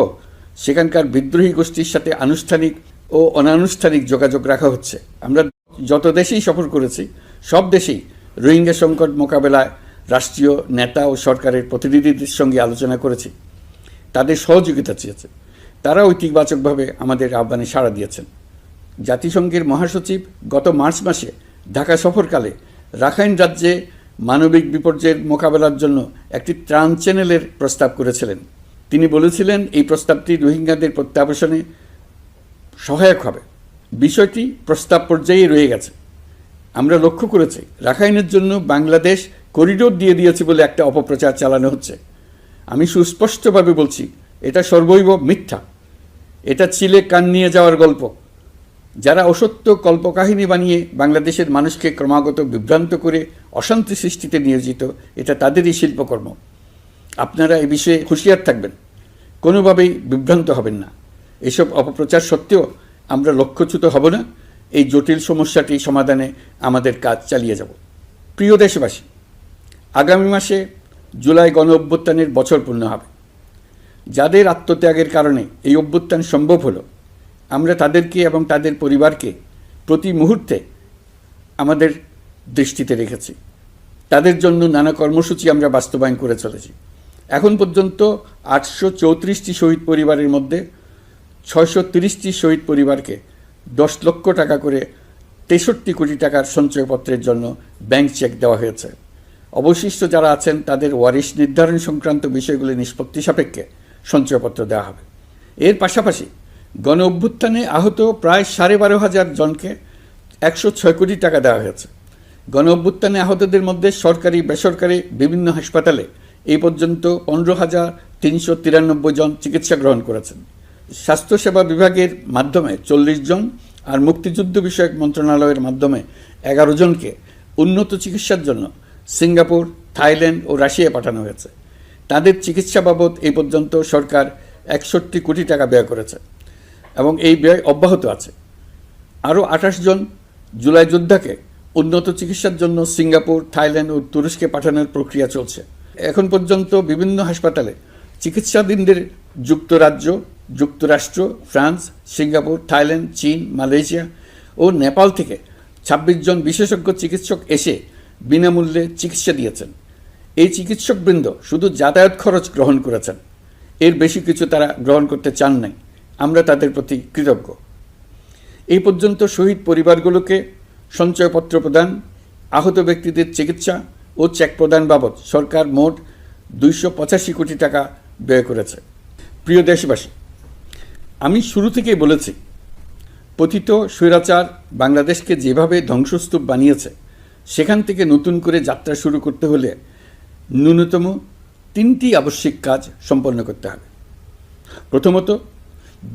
সেখানকার বিদ্রোহী গোষ্ঠীর সাথে আনুষ্ঠানিক ও অনানুষ্ঠানিক যোগাযোগ রাখা হচ্ছে। আমরা যত দেশেই সফর করেছি সব দেশেই রোহিঙ্গা সংকট মোকাবেলায় রাষ্ট্রীয় নেতা ও সরকারের প্রতিনিধিদের সঙ্গে আলোচনা করেছি, তাদের সহযোগিতা চেয়েছে। তারা ইতিবাচকভাবে আমাদের আহ্বানে সাড়া দিয়েছেন। জাতিসংঘের মহাসচিব গত মার্চ মাসে ঢাকা সফরকালে রাখাইন রাজ্যে মানবিক বিপর্যয়ের মোকাবেলার জন্য একটি ত্রাণ চ্যানেলের প্রস্তাব করেছিলেন। তিনি বলেছিলেন এই প্রস্তাবটি রোহিঙ্গাদের প্রত্যাবাসনে সহায়ক হবে। বিষয়টি প্রস্তাব পর্যায়ে রয়ে গেছে। আমরা লক্ষ্য করেছি রাখাইনের জন্য বাংলাদেশ করিডোর দিয়ে দিয়েছে বলে একটা অপপ্রচার চালানো হচ্ছে। আমি সুস্পষ্টভাবে বলছি, এটা সর্বৈব মিথ্যা। এটা চিলে কান নিয়ে যাওয়ার গল্প। যারা অসত্য কল্পকাহিনী বানিয়ে বাংলাদেশের মানুষকে ক্রমাগত বিভ্রান্ত করে অশান্তি সৃষ্টিতে নিয়োজিত, এটা তাদেরই শিল্পকর্ম। আপনারা এ বিষয়ে হুঁশিয়ার থাকবেন, কোনোভাবেই বিভ্রান্ত হবেন না। এসব অপপ্রচার সত্ত্বেও আমরা লক্ষ্যচ্যুত হব না। এই জটিল সমস্যাটি সমাধানে আমাদের কাজ চালিয়ে যাব। প্রিয় দেশবাসী, আগামী মাসে জুলাই গণ অভ্যুত্থানের বছর পূর্ণ হবে। যাদের আত্মত্যাগের কারণে এই অভ্যুত্থান সম্ভব হলো, আমরা তাদেরকে এবং তাদের পরিবারকে প্রতি মুহূর্তে আমাদের দৃষ্টিতে রেখেছি। তাদের জন্য নানা কর্মসূচি আমরা বাস্তবায়ন করে চলেছি। এখন পর্যন্ত 834টি শহীদ পরিবারের মধ্যে 630টি শহীদ পরিবারকে 10 লক্ষ টাকা করে 63 কোটি টাকার সঞ্চয়পত্রের জন্য ব্যাংক চেক দেওয়া হয়েছে। অবশিষ্ট যারা আছেন তাদের ওয়ারিশ নির্ধারণ সংক্রান্ত বিষয়গুলি নিষ্পত্তি সাপেক্ষে সঞ্চয়পত্র দেওয়া হবে। এর পাশাপাশি গণ অভ্যুত্থানে আহত প্রায় 12,500 জনকে 106 কোটি টাকা দেওয়া হয়েছে। গণ অভ্যুত্থানে আহতদের মধ্যে সরকারি বেসরকারি বিভিন্ন হাসপাতালে এই পর্যন্ত 15,393 জন চিকিৎসা গ্রহণ করেছেন। স্বাস্থ্যসেবা বিভাগের মাধ্যমে 40 জন আর মুক্তিযুদ্ধ বিষয়ক মন্ত্রণালয়ের মাধ্যমে 11 জনকে উন্নত চিকিৎসার জন্য সিঙ্গাপুর, থাইল্যান্ড ও রাশিয়া পাঠানো হয়েছে। তাদের চিকিৎসা বাবদ এই পর্যন্ত সরকার 61 কোটি টাকা ব্যয় করেছে এবং এই ব্যয় অব্যাহত আছে। আরও 28 জন জুলাই যোদ্ধাকে উন্নত চিকিৎসার জন্য সিঙ্গাপুর, থাইল্যান্ড ও তুরস্কে পাঠানোর প্রক্রিয়া চলছে। এখন পর্যন্ত বিভিন্ন হাসপাতালে চিকিৎসাধীনদের যুক্তরাজ্য, যুক্তরাষ্ট্র, ফ্রান্স, সিঙ্গাপুর, থাইল্যান্ড, চীন, মালয়েশিয়া ও নেপাল থেকে 26 জন বিশেষজ্ঞ চিকিৎসক এসে বিনামূল্যে চিকিৎসা দিয়েছেন। এই চিকিৎসকবৃন্দ শুধু যাতায়াত খরচ গ্রহণ করেছেন, এর বেশি কিছু তারা গ্রহণ করতে চান নাই। আমরা তাদের প্রতি কৃতজ্ঞ। এই পর্যন্ত শহীদ পরিবারগুলোকে সঞ্চয়পত্র প্রদান, আহত ব্যক্তিদের চিকিৎসা ও চেক প্রদান বাবদ সরকার মোট 285 কোটি টাকা ব্যয় করেছে। প্রিয় দেশবাসী, আমি শুরু থেকেই বলেছি, পতিত স্বৈরাচার বাংলাদেশকে যেভাবে ধ্বংসস্তূপ বানিয়েছে, সেখান থেকে নতুন করে যাত্রা শুরু করতে হলে ন্যূনতম 3টি আবশ্যিক কাজ সম্পন্ন করতে হবে। প্রথমত,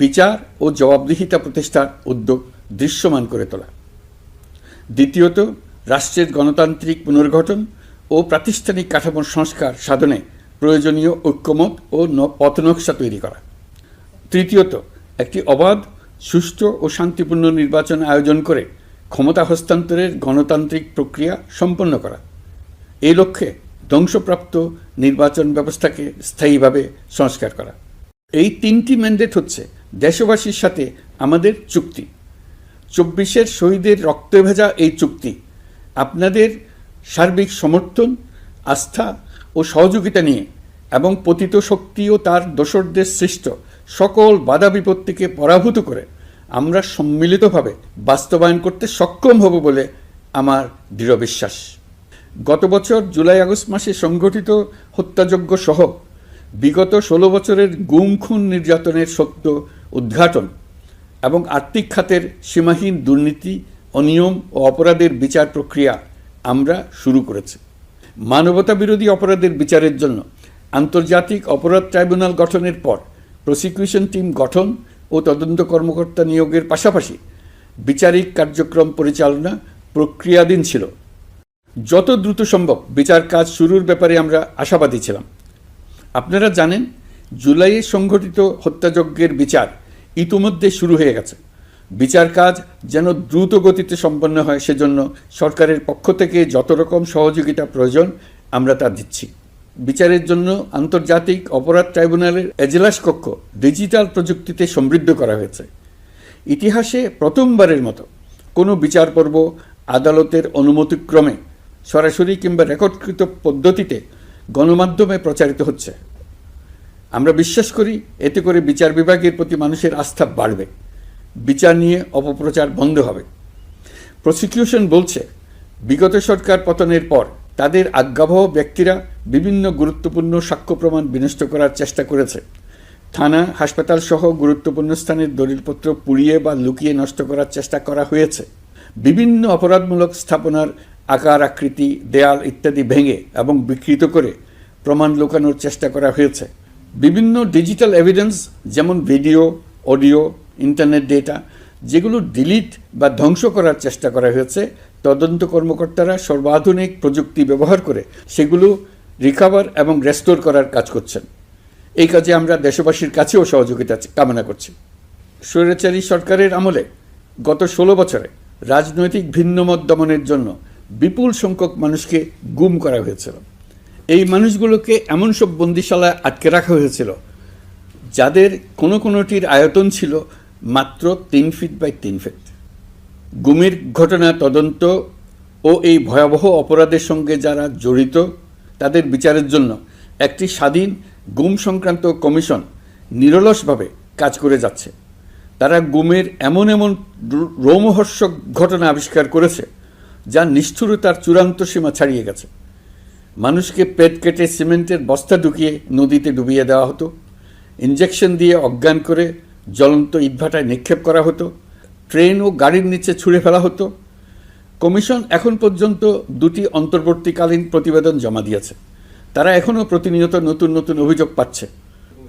বিচার ও জবাবদিহিতা প্রতিষ্ঠার উদ্যোগ দৃশ্যমান করে তোলা। দ্বিতীয়ত, রাষ্ট্রের গণতান্ত্রিক পুনর্গঠন ও প্রাতিষ্ঠানিক কাঠামোর সংস্কার সাধনে প্রয়োজনীয় ঐক্যমত ও পথনকশা তৈরি করা। তৃতীয়ত, একটি অবাধ, সুষ্ঠু ও শান্তিপূর্ণ নির্বাচন আয়োজন করে ক্ষমতা হস্তান্তরের গণতান্ত্রিক প্রক্রিয়া সম্পন্ন করা। এই লক্ষ্যে ধ্বংসপ্রাপ্ত নির্বাচন ব্যবস্থাকে স্থায়ীভাবে সংস্কার করা। এই 3টি ম্যান্ডেট হচ্ছে দেশবাসীর সাথে আমাদের চুক্তি। 24-এর শহীদের রক্তে ভেজা এই চুক্তি আপনাদের সার্বিক সমর্থন, আস্থা ও সহযোগিতা নিয়ে এবং পতিত শক্তি ও তার দোসরদের সৃষ্ট সকল বাধা বিপত্তিকে পরাভূত করে আমরা সম্মিলিতভাবে বাস্তবায়ন করতে সক্ষম হব বলে আমার দৃঢ় বিশ্বাস। গত বছর জুলাই-আগস্ট মাসে সংঘটিত হত্যাযজ্ঞ সহ বিগত 16 বছরের গুম খুন নির্যাতনের সত্য উদ্ঘাটন এবং আর্থিক খাতের সীমাহীন দুর্নীতি, অনিয়ম ও অপরাধের বিচার প্রক্রিয়া আমরা শুরু করেছি। মানবতা বিরোধী অপরাধের বিচারের জন্য আন্তর্জাতিক অপরাধ ট্রাইব্যুনাল গঠনের পর প্রসিকিউশন টিম গঠন ও তদন্ত কর্মকর্তা নিয়োগের পাশাপাশি বিচারিক কার্যক্রম পরিচালনা প্রক্রিয়াধীন ছিল। যত দ্রুত সম্ভব বিচার কাজ শুরুর ব্যাপারে আমরা আশাবাদী ছিলাম। আপনারা জানেন, জুলাইয়ে সংঘটিত হত্যাযজ্ঞের বিচার ইতিমধ্যে শুরু হয়ে গেছে। বিচার কাজ যেন দ্রুত গতিতে সম্পন্ন হয়, সেজন্য সরকারের পক্ষ থেকে যত রকম সহযোগিতা প্রয়োজন আমরা তা দিচ্ছি। বিচারের জন্য আন্তর্জাতিক অপরাধ ট্রাইব্যুনালের এজলাস কক্ষ ডিজিটাল প্রযুক্তিতে সমৃদ্ধ করা হয়েছে। ইতিহাসে প্রথমবারের মতো কোনো বিচার পর্ব আদালতের অনুমতিক্রমে সরাসরি কিংবা রেকর্ডকৃত পদ্ধতিতে গণমাধ্যমে প্রচারিত হচ্ছে। আমরা বিশ্বাস করি এতে করে বিচার বিভাগের প্রতি মানুষের আস্থা বাড়বে, বিচার নিয়ে অপপ্রচার বন্ধ হবে। প্রসিকিউশন বলছে, বিগত সরকার পতনের পর তাদের আজ্ঞাবহ ব্যক্তিরা বিভিন্ন গুরুত্বপূর্ণ সাক্ষ্য প্রমাণ বিনষ্ট করার চেষ্টা করেছে। থানা, হাসপাতাল সহ গুরুত্বপূর্ণ স্থানের দলিলপত্র পুড়িয়ে বা লুকিয়ে নষ্ট করার চেষ্টা করা হয়েছে। বিভিন্ন অপরাধমূলক স্থাপনার আকার, আকৃতি, দেয়াল ইত্যাদি ভেঙে এবং বিকৃত করে প্রমাণ লুকানোর চেষ্টা করা হয়েছে। বিভিন্ন ডিজিটাল এভিডেন্স যেমন ভিডিও, অডিও, ইন্টারনেট ডেটা যেগুলো ডিলিট বা ধ্বংস করার চেষ্টা করা হয়েছে, তদন্ত কর্মকর্তারা সর্বাধুনিক প্রযুক্তি ব্যবহার করে সেগুলো রিকভার এবং রেস্টোর করার কাজ করছেন। এই কাজে আমরা দেশবাসীর কাছেও সহযোগিতা কামনা করছি। স্বৈরাচারী সরকারের আমলে গত 16 বছরে রাজনৈতিক ভিন্নমত দমনের জন্য বিপুল সংখ্যক মানুষকে গুম করা হয়েছিল। এই মানুষগুলোকে এমন সব বন্দিশালায় আটকে রাখা হয়েছিল যাদের কোনোটির আয়তন ছিল মাত্র 3 ফিট বাই 3 ফিট। গুমের ঘটনা তদন্ত ও এই ভয়াবহ অপরাধের সঙ্গে যারা জড়িত তাদের বিচারের জন্য একটি স্বাধীন গুম সংক্রান্ত কমিশন নিরলসভাবে কাজ করে যাচ্ছে। তারা গুমের এমন রোমহর্ষক ঘটনা আবিষ্কার করেছে যা নিষ্ঠুরতার চূড়ান্ত সীমা ছাড়িয়ে গেছে। মানুষকে পেট কেটে সিমেন্টের বস্তা ঢুকিয়ে নদীতে ডুবিয়ে দেওয়া হতো, ইঞ্জেকশন দিয়ে অজ্ঞান করে জ্বলন্ত ইটভাটায় নিক্ষেপ করা হতো, ট্রেন ও গাড়ির নিচে ছুঁড়ে ফেলা হতো। কমিশন এখন পর্যন্ত 2টি অন্তর্বর্তীকালীন প্রতিবেদন জমা দিয়েছে। তারা এখনও প্রতিনিয়ত নতুন অভিযোগ পাচ্ছে।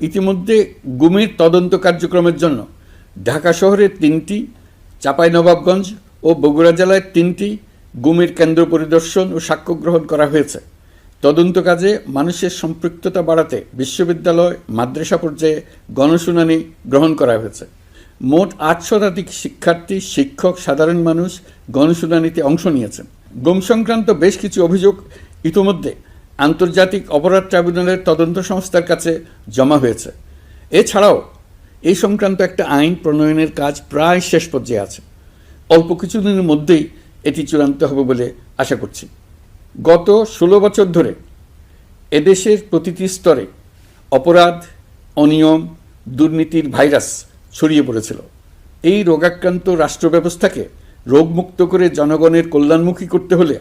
ইতিমধ্যে গুমের তদন্ত কার্যক্রমের জন্য ঢাকা শহরে 3টি, চাঁপাইনবাবগঞ্জ ও বগুড়া জেলায় 3টি গুমের কেন্দ্র পরিদর্শন ও সাক্ষ্য গ্রহণ করা হয়েছে। তদন্ত কাজে মানুষের সম্পৃক্ততা বাড়াতে বিশ্ববিদ্যালয়, মাদ্রাসা পর্যায়ে গণশুনানি গ্রহণ করা হয়েছে। মোট 8 শতাধিক শিক্ষার্থী, শিক্ষক, সাধারণ মানুষ গণশুনানিতে অংশ নিয়েছেন। গুম সংক্রান্ত বেশ কিছু অভিযোগ ইতোমধ্যে আন্তর্জাতিক অপরাধ ট্রাইব্যুনালের তদন্ত সংস্থার কাছে জমা হয়েছে। এছাড়াও এই সংক্রান্ত একটা আইন প্রণয়নের কাজ প্রায় শেষ পর্যায়ে আছে। অল্প কিছুদিনের মধ্যেই এটি চূড়ান্ত হবে বলে আশা করছি। গত 16 বছর ধরে এদেশের প্রতিটি স্তরে অপরাধ, অনিয়ম, দুর্নীতির ভাইরাস ছড়িয়ে পড়েছিল। এই রোগাক্রান্ত রাষ্ট্র ব্যবস্থাকে রোগমুক্ত করে জনগণের কল্যাণমুখী করতে হলে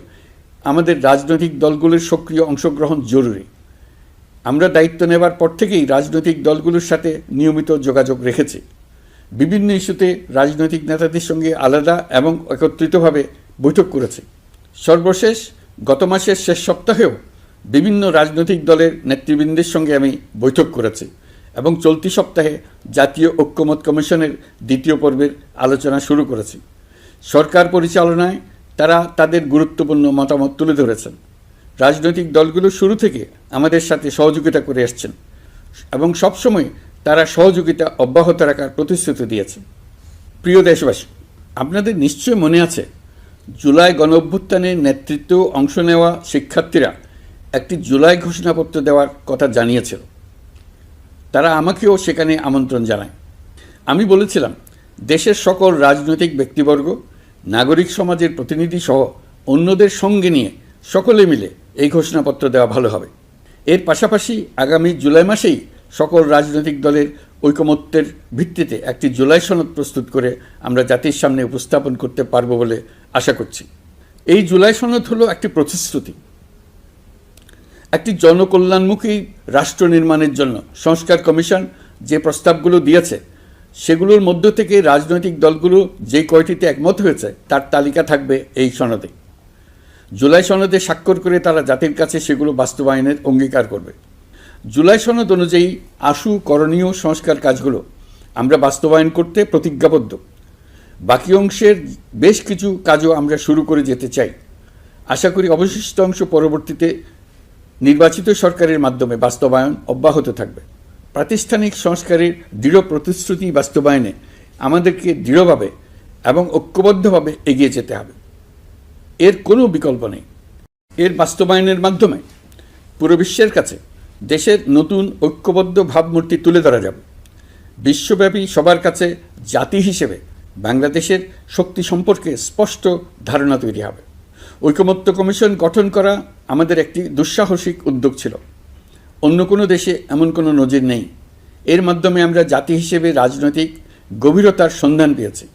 আমাদের রাজনৈতিক দলগুলোর সক্রিয় অংশগ্রহণ জরুরি। আমরা দায়িত্ব নেবার পর থেকেই রাজনৈতিক দলগুলোর সাথে নিয়মিত যোগাযোগ রেখেছি। বিভিন্ন ইস্যুতে রাজনৈতিক নেতাদের সঙ্গে আলাদা এবং একত্রিতভাবে বৈঠক করেছি। সর্বশেষ গত মাসের শেষ সপ্তাহেও বিভিন্ন রাজনৈতিক দলের নেতৃবৃন্দের সঙ্গে আমি বৈঠক করেছি এবং চলতি সপ্তাহে জাতীয় ঐক্যমত কমিশনের 2য় পর্বের আলোচনা শুরু করেছি। সরকার পরিচালনায় তারা তাদের গুরুত্বপূর্ণ মতামত তুলে ধরেছেন। রাজনৈতিক দলগুলো শুরু থেকে আমাদের সাথে সহযোগিতা করে আসছেন এবং সবসময় তারা সহযোগিতা অব্যাহত রাখার প্রতিশ্রুতি দিয়েছে। প্রিয় দেশবাসী, আপনাদের নিশ্চয় মনে আছে জুলাই গণঅভ্যুত্থানে নেতৃত্ব অংশ নেওয়া শিক্ষার্থীরা একটি জুলাই ঘোষণাপত্র দেওয়ার কথা জানিয়েছিল। তারা আমাকেও সেখানে আমন্ত্রণ জানায়। আমি বলেছিলাম দেশের সকল রাজনৈতিক ব্যক্তিবর্গ, নাগরিক সমাজের প্রতিনিধি সহ অন্যদের সঙ্গে নিয়ে সকলে মিলে এই ঘোষণাপত্র দেওয়া ভালো হবে। এর পাশাপাশি আগামী জুলাই মাসেই সকল রাজনৈতিক দলের ঐকমত্যের ভিত্তিতে একটি জুলাই সনদ প্রস্তুত করে আমরা জাতির সামনে উপস্থাপন করতে পারব বলে আশা করছি। এই জুলাই সনদ হলো একটি প্রতিশ্রুতি, একটি জনকল্যাণমুখী রাষ্ট্র নির্মাণের জন্য সংস্কার কমিশন যে প্রস্তাবগুলো দিয়েছে সেগুলোর মধ্য থেকে রাজনৈতিক দলগুলো যে কয়টিতে একমত হয়েছে তার তালিকা থাকবে এই সনদে। জুলাই সনদে স্বাক্ষর করে তারা জাতির কাছে সেগুলো বাস্তবায়নের অঙ্গীকার করবে। জুলাই সনদ অনুযায়ী আশু করণীয় সংস্কার কাজগুলো আমরা বাস্তবায়ন করতে প্রতিজ্ঞাবদ্ধ। বাকি অংশের বেশ কিছু কাজও আমরা শুরু করে যেতে চাই। আশা করি অবশিষ্ট অংশ পরবর্তীতে নির্বাচিত সরকারের মাধ্যমে বাস্তবায়ন অব্যাহত থাকবে। প্রাতিষ্ঠানিক সংস্কারের দৃঢ় প্রতিশ্রুতি বাস্তবায়নে আমাদেরকে দৃঢ়ভাবে এবং ঐক্যবদ্ধভাবে এগিয়ে যেতে হবে। এর কোনো বিকল্প নেই। এর বাস্তবায়নের মাধ্যমে পুরো বিশ্বের কাছে দেশের নতুন ঐক্যবদ্ধ ভাবমূর্তি তুলে ধরা যাবে। বিশ্বব্যাপী সবার কাছে জাতি হিসেবে বাংলাদেশের শক্তি সম্পর্কে স্পষ্ট ধারণা তৈরি হবে। ঐকমত্য কমিশন গঠন করা আমাদের একটি দুঃসাহসিক উদ্যোগ ছিল। অন্য কোনো দেশে এমন কোনো নজির নেই। এর মাধ্যমে আমরা জাতি হিসেবে রাজনৈতিক গভীরতার সন্ধান পেয়েছি।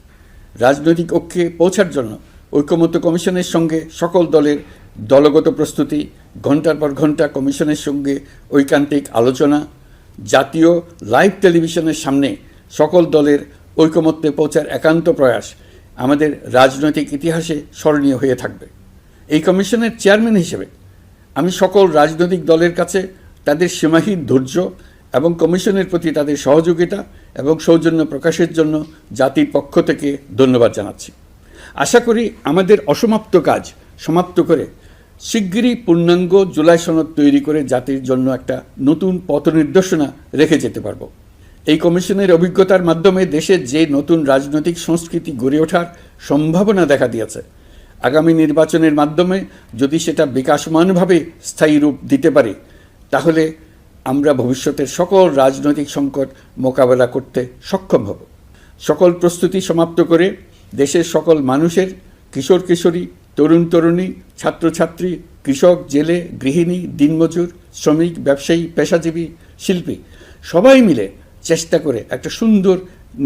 রাজনৈতিক ঐক্যে পৌঁছার জন্য ঐকমত্য কমিশনের সঙ্গে সকল দলের দলগত প্রস্তুতি, ঘন্টার পর ঘন্টা কমিশনের সঙ্গে ঐকান্তিক আলোচনা, জাতীয় লাইভ টেলিভিশনের সামনে সকল দলের ঐকমত্যে পৌঁছার একান্ত প্রয়াস আমাদের রাজনৈতিক ইতিহাসে স্মরণীয় হয়ে থাকবে। এই কমিশনের চেয়ারম্যান হিসেবে আমি সকল রাজনৈতিক দলের কাছে তাদের সীমাহীন ধৈর্য এবং কমিশনের প্রতি তাদের সহযোগিতা এবং সৌজন্য প্রকাশের জন্য জাতির পক্ষ থেকে ধন্যবাদ জানাচ্ছি। আশা করি আমাদের অসমাপ্ত কাজ সমাপ্ত করে শিগগিরই পূর্ণাঙ্গ জুলাই সনদ তৈরি করে জাতির জন্য একটা নতুন পথ নির্দেশনা রেখে যেতে পারব। এই কমিশনের অভিজ্ঞতার মাধ্যমে দেশে যে নতুন রাজনৈতিক সংস্কৃতি গড়ে ওঠার সম্ভাবনা দেখা দিয়েছে, আগামী নির্বাচনের মাধ্যমে যদি সেটা বিকাশমানভাবে স্থায়ী রূপ দিতে পারে, তাহলে আমরা ভবিষ্যতের সকল রাজনৈতিক সংকট মোকাবেলা করতে সক্ষম হব। সকল প্রস্তুতি সমাপ্ত করে দেশের সকল মানুষের, কিশোর কিশোরী, তরুণ তরুণী, ছাত্রছাত্রী, কৃষক, জেলে, গৃহিণী, দিনমজুর, শ্রমিক, ব্যবসায়ী, পেশাজীবী, শিল্পী সবাই মিলে চেষ্টা করে একটা সুন্দর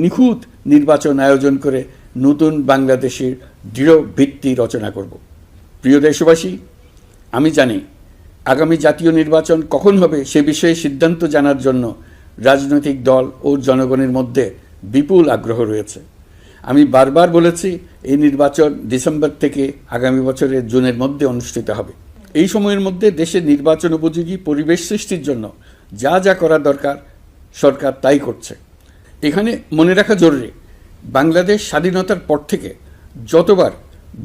নিখুঁত নির্বাচন আয়োজন করে নতুন বাংলাদেশের দৃঢ় ভিত্তি রচনা করব। প্রিয় দেশবাসী, আমি জানি আগামী জাতীয় নির্বাচন কখন হবে সে বিষয়ে সিদ্ধান্ত জানার জন্য রাজনৈতিক দল ও জনগণের মধ্যে বিপুল আগ্রহ রয়েছে। আমি বারবার বলেছি এই নির্বাচন ডিসেম্বর থেকে আগামী বছরের জুনের মধ্যে অনুষ্ঠিত হবে। এই সময়ের মধ্যে দেশে নির্বাচন উপযোগী পরিবেশ সৃষ্টির জন্য যা যা করা দরকার সরকার তাই করছে। এখানে মনে রাখা জরুরি, বাংলাদেশ স্বাধীনতার পর থেকে যতবার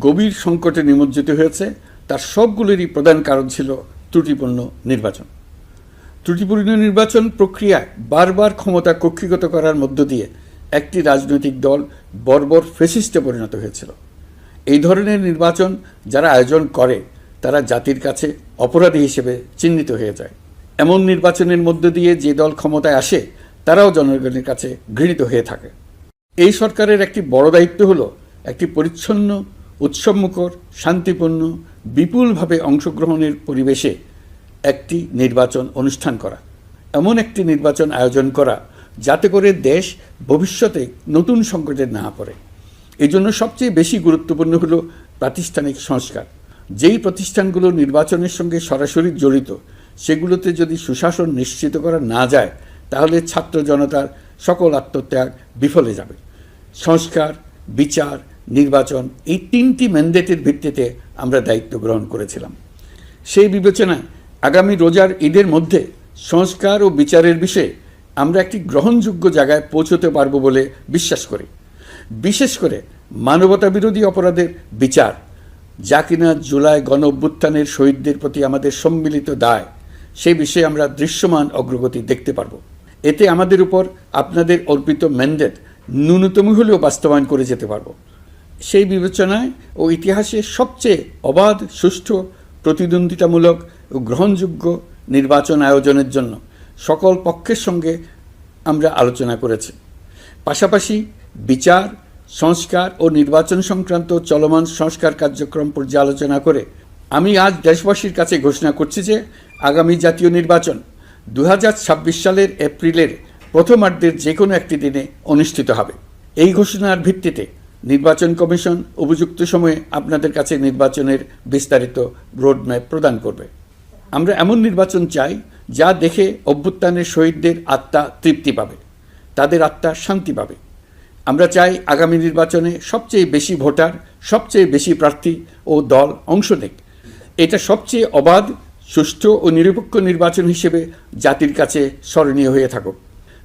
গভীর সংকটে নিমজ্জিত হয়েছে তার সবগুলোরই প্রধান কারণ ছিল ত্রুটিপূর্ণ নির্বাচন। ত্রুটিপূর্ণ নির্বাচন প্রক্রিয়ায় বারবার ক্ষমতা কক্ষিগত করার মধ্য দিয়ে একটি রাজনৈতিক দল বর্বর ফ্যাসিস্টে পরিণত হয়েছিল। এই ধরনের নির্বাচন যারা আয়োজন করে তারা জাতির কাছে অপরাধী হিসেবে চিহ্নিত হয়ে যায়। এমন নির্বাচনের মধ্য দিয়ে যে দল ক্ষমতায় আসে তারাও জনগণের কাছে ঘৃণিত হয়ে থাকে। এই সরকারের একটি বড় দায়িত্ব হলো একটি পরিচ্ছন্ন, উৎসবমুখর, শান্তিপূর্ণ, বিপুলভাবে অংশগ্রহণের পরিবেশে একটি নির্বাচন অনুষ্ঠান করা, এমন একটি নির্বাচন আয়োজন করা যাতে করে দেশ ভবিষ্যতে নতুন সংকটে না পড়ে। এই জন্য সবচেয়ে বেশি গুরুত্বপূর্ণ হলো প্রাতিষ্ঠানিক সংস্কার। যেই প্রতিষ্ঠানগুলো নির্বাচনের সঙ্গে সরাসরি জড়িত সেগুলোতে যদি সুশাসন নিশ্চিত করা না যায় তাহলে ছাত্র জনতার সকল আত্মত্যাগ বিফলে যাবে। সংস্কার, বিচার, নির্বাচন এই তিনটি ম্যান্ডেটের ভিত্তিতে আমরা দায়িত্ব গ্রহণ করেছিলাম। সেই বিবেচনায় আগামী রোজার ঈদের মধ্যে সংস্কার ও বিচারের বিষয়ে আমরা একটি গ্রহণযোগ্য জায়গায় পৌঁছতে পারব বলে বিশ্বাস করি। বিশেষ করে মানবতা বিরোধী অপরাধের বিচার, যা কিনা জুলাই গণ অভ্যুত্থানের শহীদদের প্রতি আমাদের সম্মিলিত দায়, সেই বিষয়ে আমরা দৃশ্যমান অগ্রগতি দেখতে পারব। এতে আমাদের উপর আপনাদের অর্পিত ম্যান্ডেট ন্যূনতম হলেও বাস্তবায়ন করে যেতে পারব। সেই বিবেচনায় ও ইতিহাসে সবচেয়ে অবাধ, সুষ্ঠু, প্রতিদ্বন্দ্বিতামূলক ও গ্রহণযোগ্য নির্বাচন আয়োজনের জন্য সকল পক্ষের সঙ্গে আমরা আলোচনা করেছি। পাশাপাশি বিচার, সংস্কার ও নির্বাচন সংক্রান্ত চলমান সংস্কার কার্যক্রম পর্যালোচনা করে আমি আজ দেশবাসীর কাছে ঘোষণা করছি যে আগামী জাতীয় নির্বাচন 2026 সালের এপ্রিলের প্রথমার্ধের যে কোনো একটি দিনে অনুষ্ঠিত হবে। এই ঘোষণার ভিত্তিতে নির্বাচন কমিশন উপযুক্ত সময়ে আপনাদের কাছে নির্বাচনের বিস্তারিত রোডম্যাপ প্রদান করবে। আমরা এমন নির্বাচন চাই যা দেখে অভ্যুত্থানের শহীদদের আত্মা তৃপ্তি পাবে, তাদের আত্মা শান্তি পাবে। আমরা চাই আগামী নির্বাচনে সবচেয়ে বেশি ভোটার, সবচেয়ে বেশি প্রার্থী ও দল অংশ নেক। এটা সবচেয়ে অবাধ, সুষ্ঠু ও নিরপেক্ষ নির্বাচন হিসেবে জাতির কাছে স্মরণীয় হয়ে থাকুক।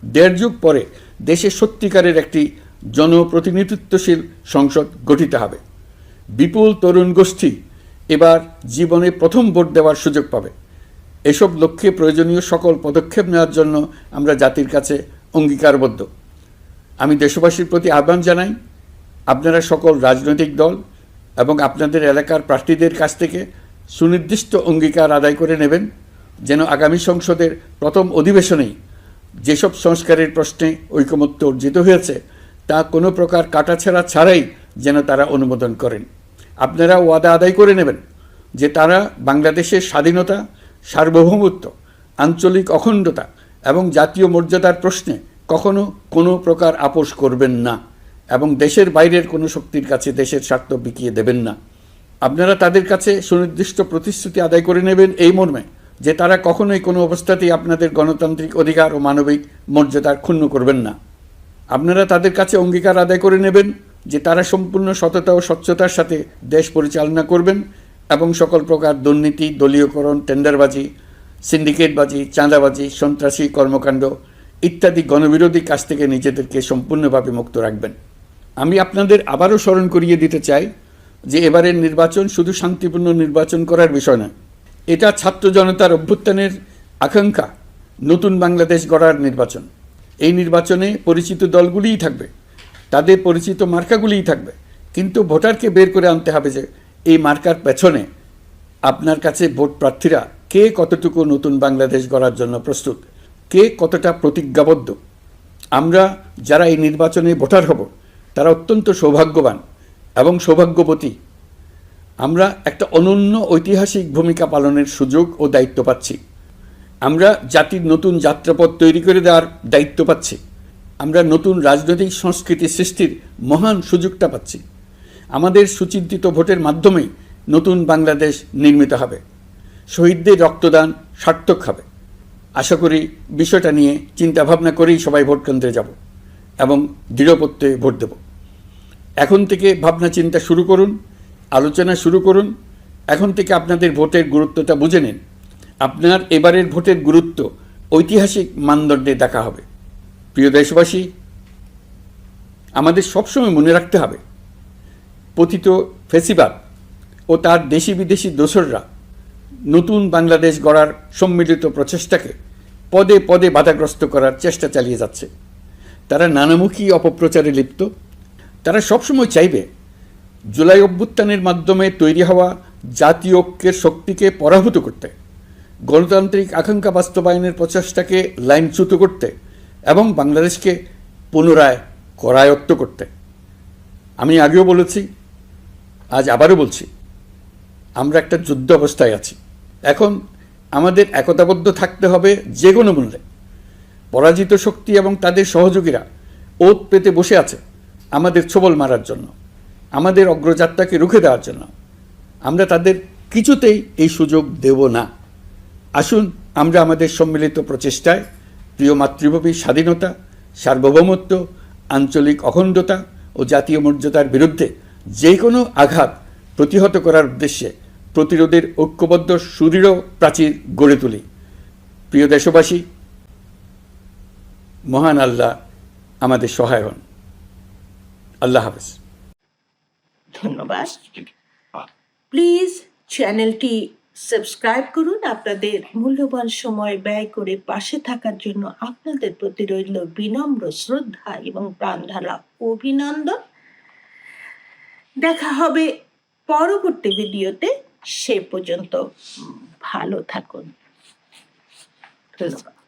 1.5 যুগ পরে দেশে সত্যিকারের একটি জনপ্রতিনিধিত্বশীল সংসদ গঠিত হবে। বিপুল তরুণ গোষ্ঠী এবার জীবনে প্রথম ভোট দেওয়ার সুযোগ পাবে। এসব লক্ষ্যে প্রয়োজনীয় সকল পদক্ষেপ নেওয়ার জন্য আমরা জাতির কাছে অঙ্গীকারবদ্ধ। আমি দেশবাসীর প্রতি আহ্বান জানাই, আপনারা সকল রাজনৈতিক দল এবং আপনাদের এলাকার প্রার্থীদের কাছ থেকে সুনির্দিষ্ট অঙ্গীকার আদায় করে নেবেন, যেন আগামী সংসদের প্রথম অধিবেশনেই যেসব সংস্কারের প্রশ্নে ঐকমত্য অর্জিত হয়েছে তা কোনো প্রকার কাটাছেঁড়া ছাড়াই যেন তারা অনুমোদন করেন। আপনারা ওয়াদা আদায় করে নেবেন যে তারা বাংলাদেশের স্বাধীনতা, সার্বভৌমত্ব, আঞ্চলিক অখণ্ডতা এবং জাতীয় মর্যাদার প্রশ্নে কখনো কোনো প্রকার আপোষ করবেন না এবং দেশের বাইরের কোনো শক্তির কাছে দেশের স্বার্থ বিকিয়ে দেবেন না। আপনারা তাদের কাছে সুনির্দিষ্ট প্রতিশ্রুতি আদায় করে নেবেন এই মর্মে যে তারা কখনোই কোনো অবস্থাতেই আপনাদের গণতান্ত্রিক অধিকার ও মানবিক মর্যাদার ক্ষুণ্ণ করবেন না। আপনারা তাদের কাছে অঙ্গীকার আদায় করে নেবেন যে তারা সম্পূর্ণ সততা ও স্বচ্ছতার সাথে দেশ পরিচালনা করবেন এবং সকল প্রকার দুর্নীতি, দলীয়করণ, টেন্ডারবাজি, সিন্ডিকেটবাজি, চাঁদাবাজি, সন্ত্রাসী কর্মকাণ্ড ইত্যাদি গণবিরোধী কাজ থেকে নিজেদেরকে সম্পূর্ণভাবে মুক্ত রাখবেন। আমি আপনাদের আবারও স্মরণ করিয়ে দিতে চাই যে এবারের নির্বাচন শুধু শান্তিপূর্ণ নির্বাচন করার বিষয় নয়, এটা ছাত্র জনতার অভ্যুত্থানের আকাঙ্ক্ষা, নতুন বাংলাদেশ গড়ার নির্বাচন। এই নির্বাচনে পরিচিত দলগুলিই থাকবে, তাদের পরিচিত মার্কাগুলিই থাকবে, কিন্তু ভোটারকে বের করে আনতে হবে যে এই মার্কার পেছনে আপনার কাছে ভোট প্রার্থীরা কে কতটুকু নতুন বাংলাদেশ গড়ার জন্য প্রস্তুত, কে কতটা প্রতিজ্ঞাবদ্ধ। আমরা যারা এই নির্বাচনে ভোটার হব তারা অত্যন্ত সৌভাগ্যবান এবং সৌভাগ্যবতী। আমরা একটা অনন্য ঐতিহাসিক ভূমিকা পালনের সুযোগ ও দায়িত্ব পাচ্ছি। আমরা জাতির নতুন যাত্রাপথ তৈরি করে দেওয়ার দায়িত্ব পাচ্ছি। আমরা নতুন রাজনৈতিক সংস্কৃতি সৃষ্টির মহান সুযোগটা পাচ্ছি। আমাদের সুচিন্তিত ভোটের মাধ্যমে নতুন বাংলাদেশ নির্মিত হবে। শহীদদের রক্তদান সার্থক হবে। আশা করি বিষয়টা নিয়ে চিন্তাভাবনা করেই সবাই ভোট কেন্দ্রে যাব এবং দৃঢ়প্রত্যয়ে ভোট দেব। এখন থেকে ভাবনা চিন্তা শুরু করুন, আলোচনা শুরু করুন। এখন থেকে আপনাদের ভোটের গুরুত্বটা বুঝে নিন। আপনার এবারের ভোটের গুরুত্ব ঐতিহাসিক মানদণ্ডে দেখা হবে। প্রিয় দেশবাসী, আমাদের সবসময় মনে রাখতে হবে পতিত ফ্যাসিবাদ ও তার দেশি বিদেশি দোসররা নতুন বাংলাদেশ গড়ার সম্মিলিত প্রচেষ্টাকে পদে পদে বাধাগ্রস্ত করার চেষ্টা চালিয়ে যাচ্ছে। তারা নানামুখী অপপ্রচারে লিপ্ত। তারা সবসময় চাইবে জুলাই অভ্যুত্থানের মাধ্যমে তৈরি হওয়া জাতীয় ঐক্যের শক্তিকে পরাভূত করতে, গণতান্ত্রিক আকাঙ্ক্ষা বাস্তবায়নের প্রচেষ্টাকে লাইনচ্যুত করতে এবং বাংলাদেশকে পুনরায় করায়ত্ত করতে। আমি আগেও বলেছি, আজ আবারও বলছি, আমরা একটা যুদ্ধ অবস্থায় আছি। এখন আমাদের একতাবদ্ধ থাকতে হবে যে কোনো মূল্যে। পরাজিত শক্তি এবং তাদের সহযোগীরা ওত পেতে বসে আছে আমাদের ছোবল মারার জন্য, আমাদের অগ্রযাত্রাকে রুখে দেওয়ার জন্য। আমরা তাদের কিছুতেই এই সুযোগ দেব না। আসুন আমরা আমাদের সম্মিলিত প্রচেষ্টায় প্রিয় মাতৃভূমির স্বাধীনতা, সার্বভৌমত্ব, আঞ্চলিক অখণ্ডতা ও জাতীয় মর্যাদার বিরুদ্ধে যে কোনো আঘাত প্রতিহত করার উদ্দেশ্যে প্রতিরোধের ঐক্যবদ্ধ সুদৃঢ় প্রাচীর গড়ে তুলি। প্রিয় দেশবাসী, মহান আল্লাহ আমাদের সহায় হন। আল্লাহ হাফেজ। ধন্যবাদ। প্লিজ চ্যানেলটি সাবস্ক্রাইব করুন। আপনাদের মূল্যবান সময় ব্যয় করে পাশে থাকার জন্য আপনাদের প্রতি রইল বিনম্র শ্রদ্ধা এবং প্রাণঢালা অভিনন্দন। দেখা হবে পরবর্তী ভিডিওতে। সে পর্যন্ত ভালো থাকুন। ধন্যবাদ।